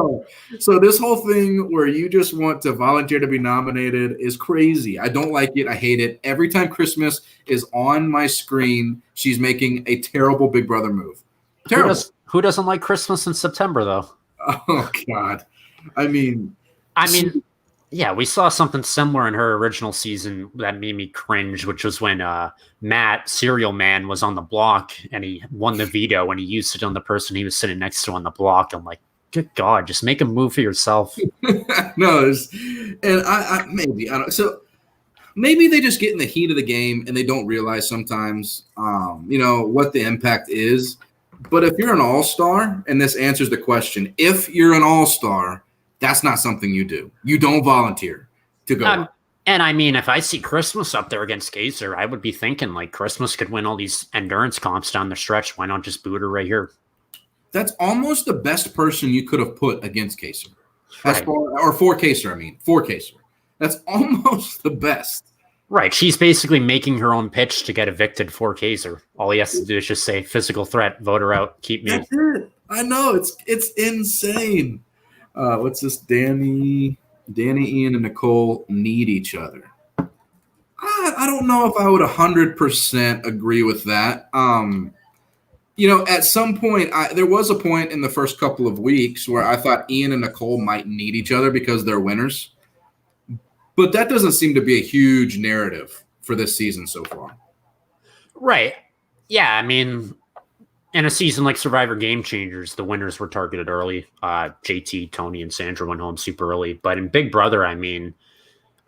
So this whole thing where you just want to volunteer to be nominated is crazy. I don't like it. I hate it. Every time Christmas is on my screen, she's making a terrible Big Brother move. Terrible. Who doesn't like Christmas in September, though? Oh, God. I mean, yeah, we saw something similar in her original season that made me cringe, which was when Matt, Cereal Man, was on the block and he won the veto and he used it on the person he was sitting next to on the block. I'm like, good God, just make a move for yourself. No, and I maybe, I don't, so maybe they just get in the heat of the game and they don't realize sometimes, what the impact is. But if you're an all-star, and this answers the question, if you're an all-star, that's not something you do. You don't volunteer to go. And I mean, if I see Christmas up there against Kazer, I would be thinking like Christmas could win all these endurance comps down the stretch. Why not just boot her right here? That's almost the best person you could have put against Kazer. Right. For Kazer. That's almost the best. Right. She's basically making her own pitch to get evicted for Kazer. All he has to do is just say, physical threat, vote her out, keep me. That's it. I know. It's insane. What's this? Danny, Ian, and Nicole need each other. I don't know if I would 100% agree with that. At some point, there was a point in the first couple of weeks where I thought Ian and Nicole might need each other because they're winners. But that doesn't seem to be a huge narrative for this season so far. Right. Yeah, I mean, in a season like Survivor Game Changers, the winners were targeted early. JT, Tony, and Sandra went home super early. But in Big Brother, I mean,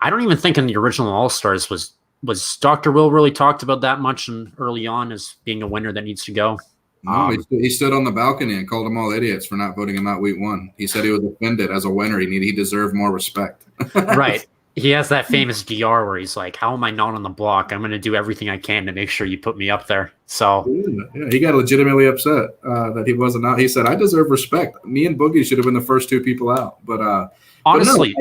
I don't even think in the original All-Stars was Dr. Will really talked about that much early on as being a winner that needs to go. No, he stood on the balcony and called them all idiots for not voting him out week one. He said he was offended as a winner. He deserved more respect. Right. He has that famous DR where he's like, how am I not on the block? I'm going to do everything I can to make sure you put me up there. So yeah, he got legitimately upset that he wasn't out. He said, I deserve respect. Me and Boogie should have been the first two people out. But honestly,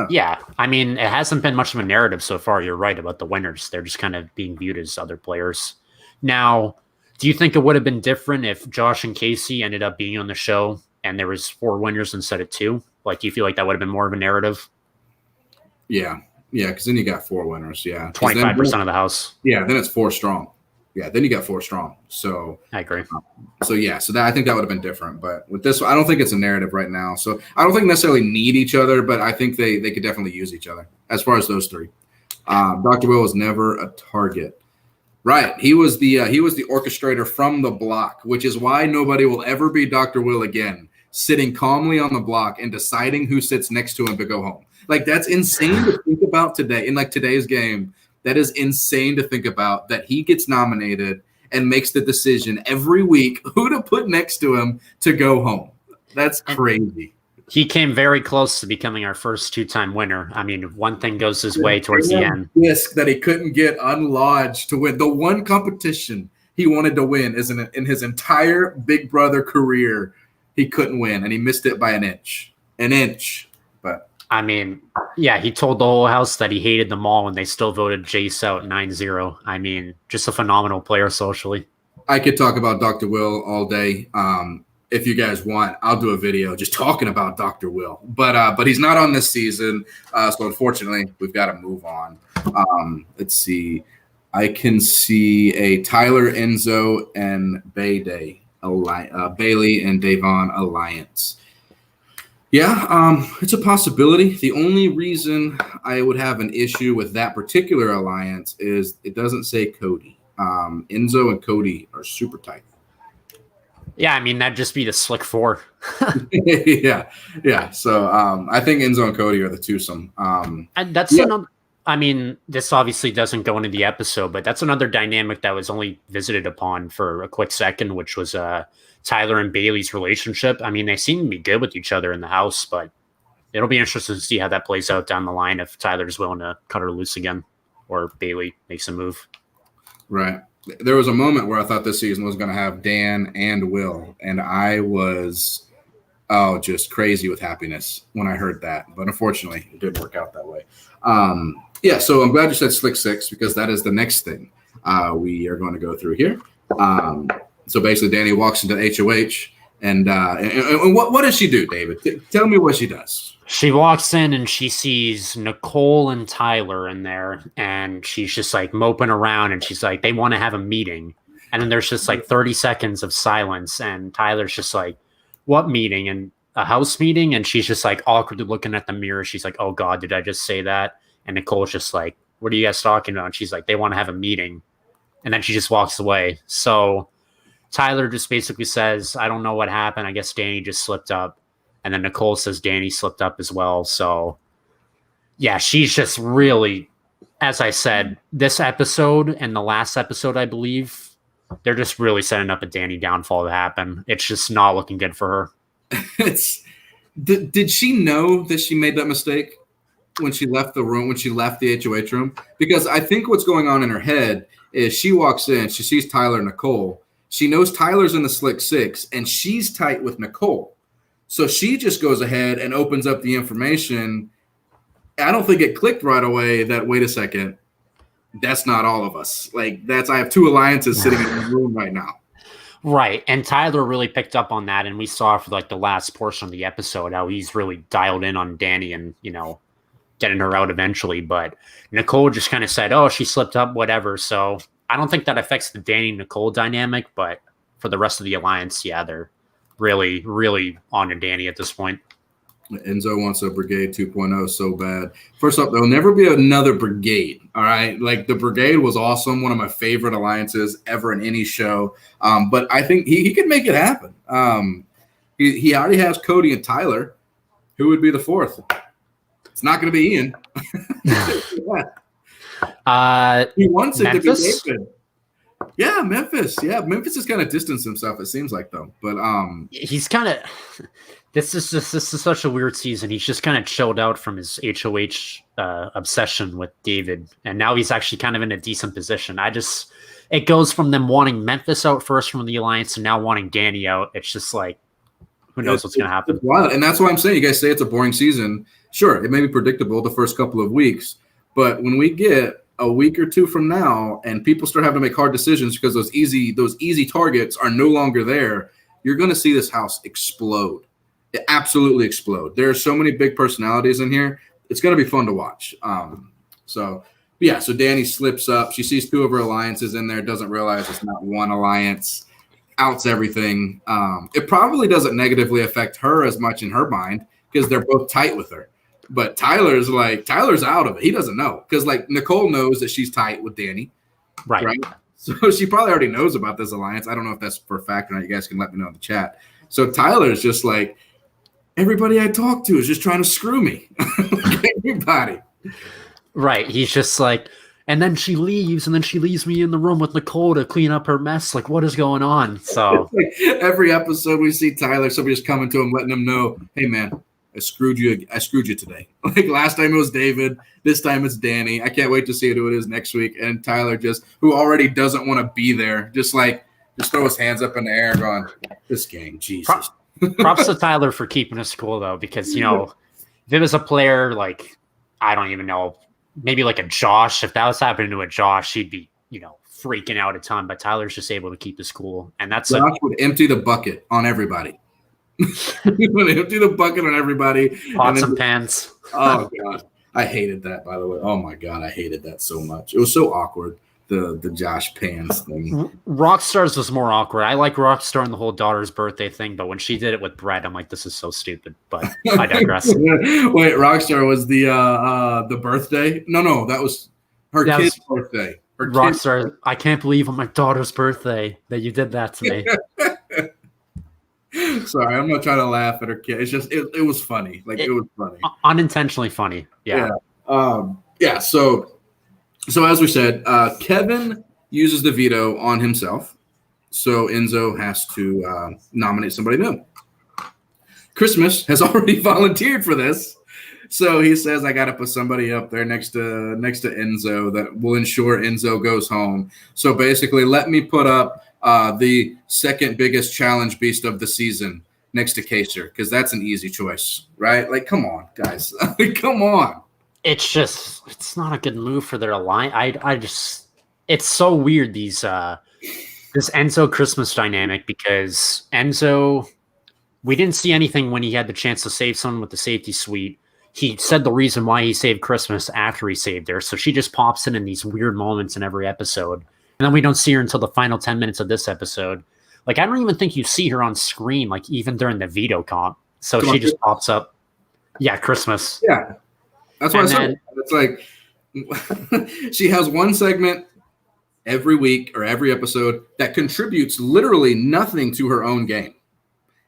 yeah. I mean, it hasn't been much of a narrative so far. You're right about the winners. They're just kind of being viewed as other players. Now, do you think it would have been different if Josh and Casey ended up being on the show and there was 4 winners instead of 2? Like, do you feel like that would have been more of a narrative? Yeah, because then you got 4 winners. Yeah, 25% of the house. Yeah, then it's 4 strong. Yeah, then you got 4 strong. So I agree. I think that would have been different. But with this, I don't think it's a narrative right now. So I don't think necessarily need each other, but I think they could definitely use each other as far as those 3. Dr. Will was never a target. Right, he was the orchestrator from the block, which is why nobody will ever be Dr. Will again, sitting calmly on the block and deciding who sits next to him to go home. Like, that's insane to think about today. In like today's game, that is insane to think about, that he gets nominated and makes the decision every week who to put next to him to go home. That's crazy. He came very close to becoming our first 2-time winner. I mean, one thing goes his way towards the end. Risk that he couldn't get unlodged to win. The one competition he wanted to win is in his entire Big Brother career, he couldn't win, and he missed it by an inch. But I mean, yeah, he told the whole house that he hated them all, and they still voted Jace out 9-0. I mean, just a phenomenal player socially. I could talk about Dr. Will all day. If you guys want, I'll do a video just talking about Dr. Will. But he's not on this season, so unfortunately, we've got to move on. Let's see. I can see a Tyler, Enzo, and Bailey and Davon alliance. Yeah, it's a possibility. The only reason I would have an issue with that particular alliance is it doesn't say Cody. Enzo and Cody are super tight. Yeah, I mean, that'd just be the slick 4. Yeah. So I think Enzo and Cody are the twosome. And that's another. I mean, this obviously doesn't go into the episode, but that's another dynamic that was only visited upon for a quick second, which was Tyler and Bailey's relationship. I mean, they seem to be good with each other in the house, but it'll be interesting to see how that plays out down the line if Tyler's willing to cut her loose again or Bailey makes a move. Right. There was a moment where I thought this season was going to have Dan and Will, and I was just crazy with happiness when I heard that. But unfortunately, it didn't work out that way. So I'm glad you said Slick 6 because that is the next thing we are going to go through here. So basically, Danny walks into HOH And what does she do, David? Tell me what she does. She walks in and she sees Nicole and Tyler in there, and she's just like moping around, and she's like, they want to have a meeting. And then there's just like 30 seconds of silence, and Tyler's just like, what meeting? And a house meeting? And she's just like awkwardly looking at the mirror. She's like, oh God, did I just say that? And Nicole's just like, what are you guys talking about? And she's like, they want to have a meeting. And then she just walks away. So Tyler just basically says, I don't know what happened. I guess Danny just slipped up. And then Nicole says Danny slipped up as well. So yeah, she's just really, as I said, this episode and the last episode, I believe, they're just really setting up a Danny downfall to happen. It's just not looking good for her. Did she know that she made that mistake when she left the room, when she left the HOH room? Because I think what's going on in her head is she walks in, she sees Tyler and Nicole. She knows Tyler's in the Slick Six, and she's tight with Nicole. So she just goes ahead and opens up the information. I don't think it clicked right away that, wait a second, that's not all of us. Like, I have two alliances sitting in the room right now. Right. And Tyler really picked up on that. And we saw for like the last portion of the episode how he's really dialed in on Danny and, getting her out eventually. But Nicole just kind of said, oh, she slipped up, whatever. So I don't think that affects the Danny-Nicole dynamic. But for the rest of the alliance, yeah, they're really, really on to Danny at this point. Enzo wants a Brigade 2.0 so bad. First off, there'll never be another Brigade, all right? Like, the Brigade was awesome, one of my favorite alliances ever in any show. But I think he could make it happen. He already has Cody and Tyler. Who would be the fourth? It's not going to be Ian. He wants it Memphis? to be David. Yeah, Memphis. Yeah, Memphis has kind of distanced himself, it seems like, though. But he's kind of this is such a weird season. He's just kind of chilled out from his HOH obsession with David, and now he's actually kind of in a decent position. It goes from them wanting Memphis out first from the alliance and now wanting Danny out. It's just like, who knows what's going to happen? It's wild. And that's why I'm saying, you guys say it's a boring season. Sure, it may be predictable the first couple of weeks, but when we get a week or two from now and people start having to make hard decisions because those easy targets are no longer there, you're going to see this house explode. It absolutely explode. There are so many big personalities in here. It's going to be fun to watch. So Danny slips up. She sees two of her alliances in there, doesn't realize it's not one alliance, outs everything. It probably doesn't negatively affect her as much in her mind because they're both tight with her. But Tyler's out of it. He doesn't know because, like, Nicole knows that she's tight with Danny. Right? So she probably already knows about this alliance. I don't know if that's for a fact or not. You guys can let me know in the chat. So Tyler's just like, everybody I talk to is just trying to screw me. Everybody. Right. He's just like, and then she leaves, and then she leaves me in the room with Nicole to clean up her mess. Like, what is going on? So like every episode we see Tyler, somebody just coming to him, letting him know, hey, man, I screwed you today. Like, last time it was David. This time it's Danny. I can't wait to see who it is next week. And Tyler, who already doesn't want to be there, just throw his hands up in the air going, this game, Jesus. Props to Tyler for keeping us cool, though, because, if it was a player like, I don't even know, maybe like a Josh, if that was happening to a Josh, he'd be, freaking out a ton. But Tyler's just able to keep his cool. And that's Josh would empty the bucket on everybody. He would empty the bucket on everybody. Pots and pans. Oh, God. I hated that, by the way. Oh, my God. I hated that so much. It was so awkward. The Josh Pans thing. Rockstar's was more awkward. I like Rockstar and the whole daughter's birthday thing, but when she did it with Brett, I'm like, this is so stupid. But I digress. Wait, Rockstar was the birthday? No, that was her kid's birthday. Rockstar, I can't believe on my daughter's birthday that you did that to me. Sorry, I'm not trying to laugh at her kid. It's just it was funny. It was funny. Unintentionally funny. Yeah. So as we said, Kevin uses the veto on himself. So Enzo has to nominate somebody new. Christmas has already volunteered for this. So he says, I got to put somebody up there next to Enzo that will ensure Enzo goes home. So basically, let me put up the second biggest challenge beast of the season next to Kazer, because that's an easy choice, right? Like, come on, guys. Come on. It's not a good move for their line. It's so weird, this Enzo Christmas dynamic, because Enzo We didn't see anything when he had the chance to save someone with the safety suite. He said the reason why he saved Christmas after he saved her. So she just pops in these weird moments in every episode. And then we don't see her until the final 10 minutes of this episode. Like, I don't even think you see her on screen, like, even during the Veto comp. So she just pops up. Yeah, Christmas. Yeah. That's what I said. It's like she has one segment every week or every episode that contributes literally nothing to her own game.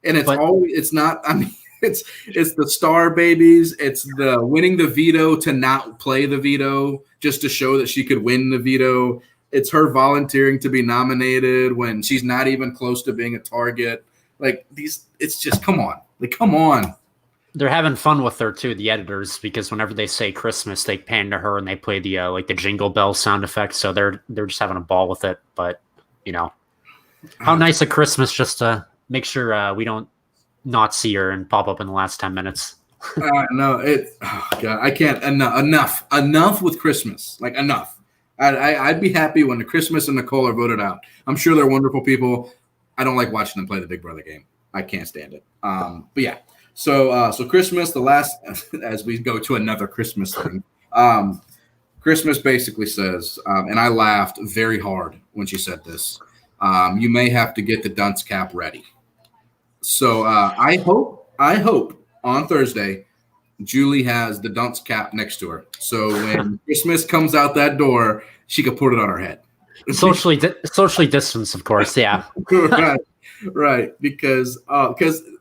And it's not, I mean, it's the star babies. It's the winning the veto to not play the veto just to show that she could win the veto. It's her volunteering to be nominated when she's not even close to being a target. Like it's just, come on. Like, come on. They're having fun with her too, the editors, because whenever they say Christmas, they pan to her and they play the like the jingle bell sound effects. So they're just having a ball with it. But how nice of Christmas just to make sure we don't not see her and pop up in the last 10 minutes. No, oh God, I can't enough with Christmas. Like, enough. I'd be happy when Christmas and Nicole are voted out. I'm sure they're wonderful people. I don't like watching them play the Big Brother game. I can't stand it. But yeah. So Christmas, the last, as we go to another Christmas thing, Christmas basically says, and I laughed very hard when she said this, you may have to get the dunce cap ready. So I hope on Thursday, Julie has the dunce cap next to her. So when Christmas comes out that door, she could put it on her head. Socially distanced, of course. Yeah. Right. Because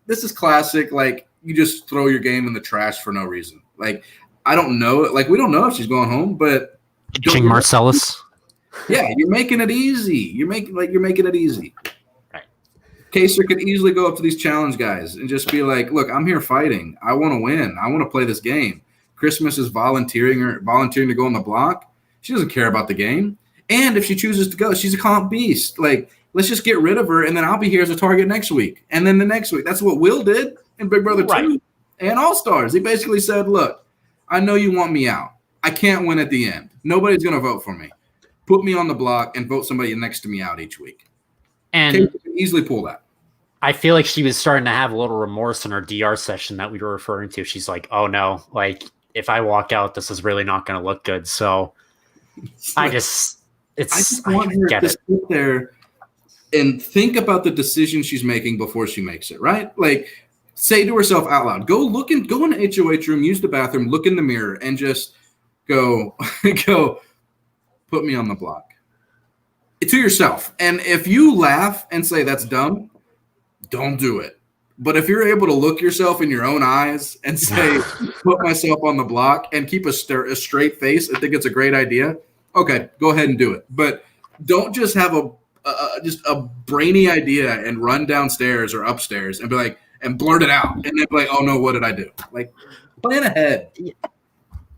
this is classic. Like, you just throw your game in the trash for no reason. Like, I don't know. Like, we don't know if she's going home, but King Marcellus. Yeah, you're making it easy. You're making it easy. Right. Kazer could easily go up to these challenge guys and just be like, "Look, I'm here fighting. I want to win. I want to play this game." Christmas is volunteering to go on the block. She doesn't care about the game. And if she chooses to go, she's a comp beast. Like, let's just get rid of her, and then I'll be here as a target next week, and then the next week. That's what Will did in Big Brother 2 and All Stars. He basically said, "Look, I know you want me out. I can't win at the end. Nobody's going to vote for me. Put me on the block and vote somebody next to me out each week." And Kazer can easily pull that. I feel like she was starting to have a little remorse in her DR session that we were referring to. She's like, "Oh no, like, if I walk out, this is really not going to look good." So I just want her to sit there and think about the decision she's making before she makes it, right? Like, say to herself out loud, go in the HOH room, use the bathroom, look in the mirror, and just go, put me on the block. To yourself. And if you laugh and say that's dumb, don't do it. But if you're able to look yourself in your own eyes and say, put myself on the block, and keep a straight face, I think it's a great idea. Okay, go ahead and do it. But don't just have a brainy idea and run downstairs or upstairs and be like, and blurt it out, and then be like, "Oh no, what did I do?" Like, plan ahead.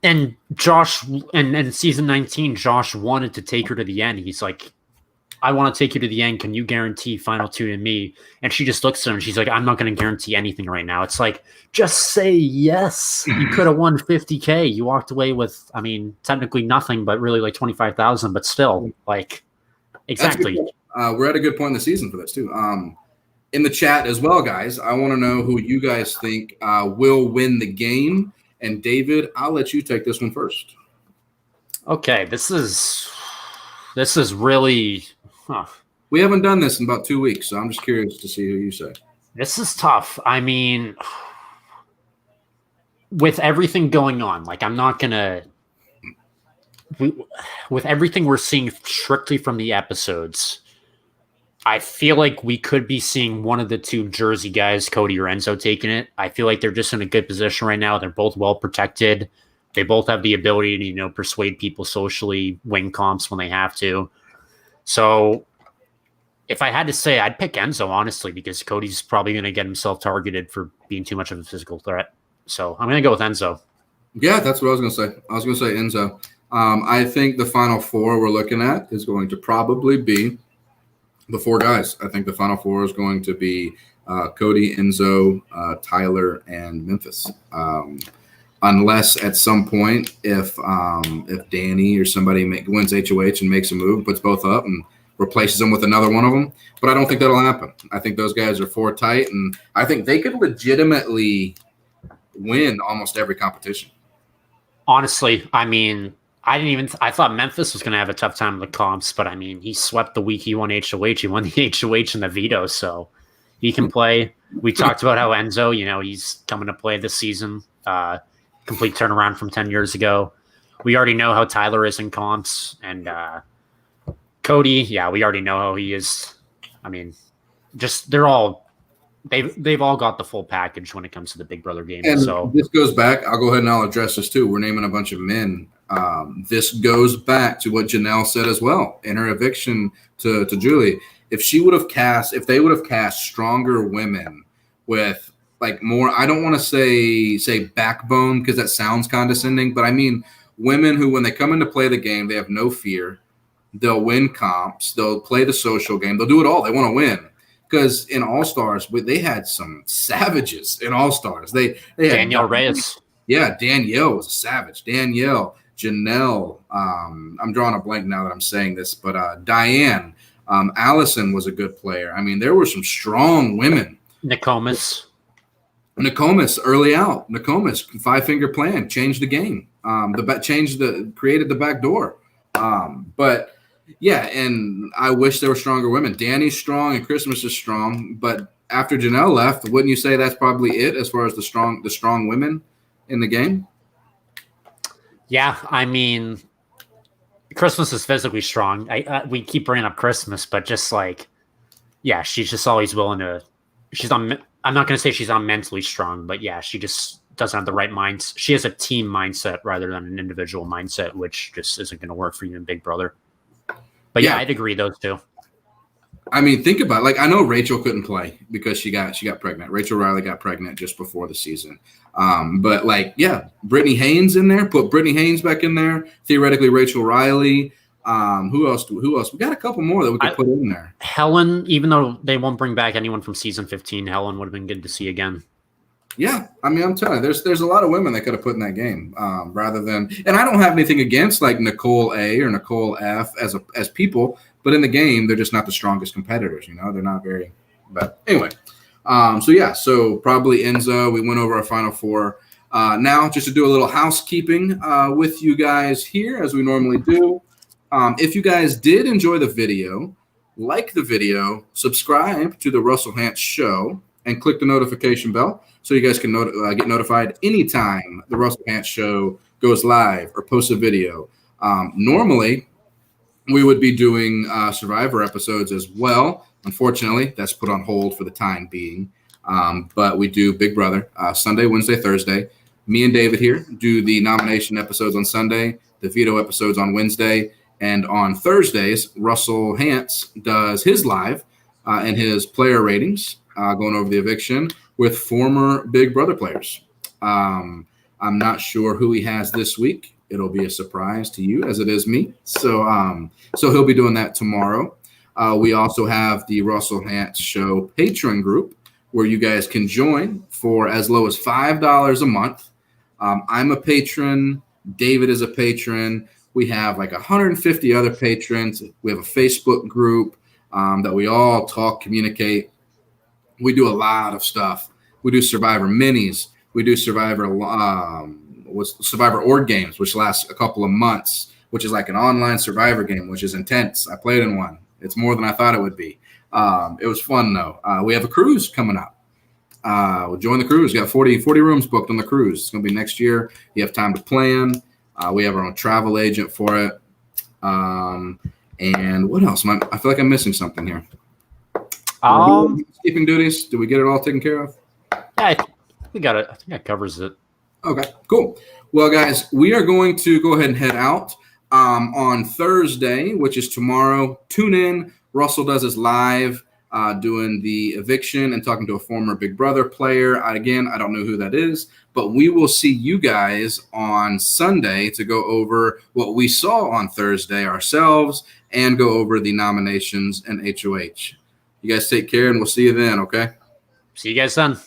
And Josh, and season 19, Josh wanted to take her to the end. He's like, "I want to take you to the end. Can you guarantee final 2 to me?" And she just looks at him and she's like, "I'm not going to guarantee anything right now." It's like, just say yes. You could have won $50K. You walked away with, I mean, technically nothing, but really like 25,000. But still, like, exactly. We're at a good point in the season for this too. In the chat as well, guys, I want to know who you guys think will win the game. And David, I'll let you take this one first. Okay, this is really. Huh. We haven't done this in about 2 weeks, so I'm just curious to see who you say. This is tough. I mean, with everything going on, like, I'm not gonna. With everything we're seeing strictly from the episodes, I feel like we could be seeing one of the two Jersey guys, Cody or Enzo, taking it. I feel like they're just in a good position right now. They're both well protected. They both have the ability to, persuade people socially, win comps when they have to. So if I had to say, I'd pick Enzo, honestly, because Cody's probably going to get himself targeted for being too much of a physical threat. So I'm going to go with Enzo. Yeah, that's what I was going to say. I was going to say Enzo. I think the final 4 we're looking at is going to probably be the 4 guys. I think the final 4 is going to be Cody, Enzo, Tyler, and Memphis. Unless at some point, if Danny or somebody wins HOH and makes a move, puts both up, and replaces him with another one of them. But I don't think that'll happen. I think those guys are for tight, and I think they could legitimately win almost every competition. Honestly, I mean, I thought Memphis was going to have a tough time in the comps, but I mean, he swept the week he won HOH. He won the HOH and the Veto, so he can play. We talked about how Enzo, he's coming to play this season. Complete turnaround from 10 years ago. We already know how Tyler is in comps, and Cody, we already know how he is. I mean, just they've all got the full package when it comes to the Big Brother game. And so this goes back. I'll go ahead and I'll address this too. We're naming a bunch of men. This goes back to what Janelle said as well in her eviction to Julie. If they would have cast stronger women with like more, I don't want to say backbone because that sounds condescending, but I mean women who, when they come in to play the game, they have no fear. They'll win comps. They'll play the social game. They'll do it all. They want to win. Because in All Stars, they had some savages in All Stars. They had Danielle Reyes. Yeah, Danielle was a savage. Danielle, Janelle. I'm drawing a blank now that I'm saying this, but Diane, Allison was a good player. I mean, there were some strong women. Nokomis early out. Nokomis 5-finger plan changed the game. Created the back door. But yeah, and I wish there were stronger women. Danny's strong and Christmas is strong, but after Janelle left, wouldn't you say that's probably it as far as the strong women in the game? Yeah, I mean, Christmas is physically strong. We keep bringing up Christmas, but just like, yeah, she's just always willing to. I'm not going to say she's not mentally strong, but yeah, she just doesn't have the right mind. She has a team mindset rather than an individual mindset, which just isn't going to work for you in Big Brother. But yeah, I'd agree those two. I mean, think about it. Like, I know Rachel couldn't play because she got pregnant. Rachel Riley got pregnant just before the season. But like, yeah, Brittany Haynes in there. Put Brittany Haynes back in there. Theoretically, Rachel Riley. Who else? We got a couple more that we could put in there. Helen, even though they won't bring back anyone from season 15, Helen would have been good to see again. Yeah, I mean, I'm telling you, there's a lot of women that could have put in that game rather than. And I don't have anything against like Nicole A or Nicole F as people, but in the game, they're just not the strongest competitors. They're not very. But anyway, so probably Enzo. We went over our final four. Now, just to do a little housekeeping with you guys here, as we normally do. If you guys did enjoy the video, like the video, subscribe to the Russell Hantz Show, and click the notification bell so you guys can get notified anytime the Russell Hantz Show goes live or posts a video. Normally, we would be doing Survivor episodes as well. Unfortunately, that's put on hold for the time being. But we do Big Brother Sunday, Wednesday, Thursday. Me and David here do the nomination episodes on Sunday, the veto episodes on Wednesday, and on Thursdays, Russell Hantz does his live and his player ratings, going over the eviction with former Big Brother players. I'm not sure who he has this week. It'll be a surprise to you as it is me. So he'll be doing that tomorrow. We also have the Russell Hantz Show Patreon group where you guys can join for as low as $5 a month. I'm a patron. David is a patron. We have like 150 other patrons. We have a Facebook group that we all talk, communicate. We do a lot of stuff. We do Survivor minis. We do Survivor Org games, which lasts a couple of months, which is like an online Survivor game, which is intense. I played in one. It's more than I thought it would be. It was fun, though. We have a cruise coming up. We'll join the cruise. We got 40 rooms booked on the cruise. It's going to be next year. You have time to plan. We have our own travel agent for it. And what else? I feel like I'm missing something here. Keeping duties. Did we get it all taken care of? Yeah, I think we got it. I think that covers it. Okay, cool. Well, guys, we are going to go ahead and head out on Thursday, which is tomorrow. Tune in. Russell does his live doing the eviction and talking to a former Big Brother player. Again, I don't know who that is, but we will see you guys on Sunday to go over what we saw on Thursday ourselves and go over the nominations and HOH. You guys take care, and we'll see you then, okay? See you guys then.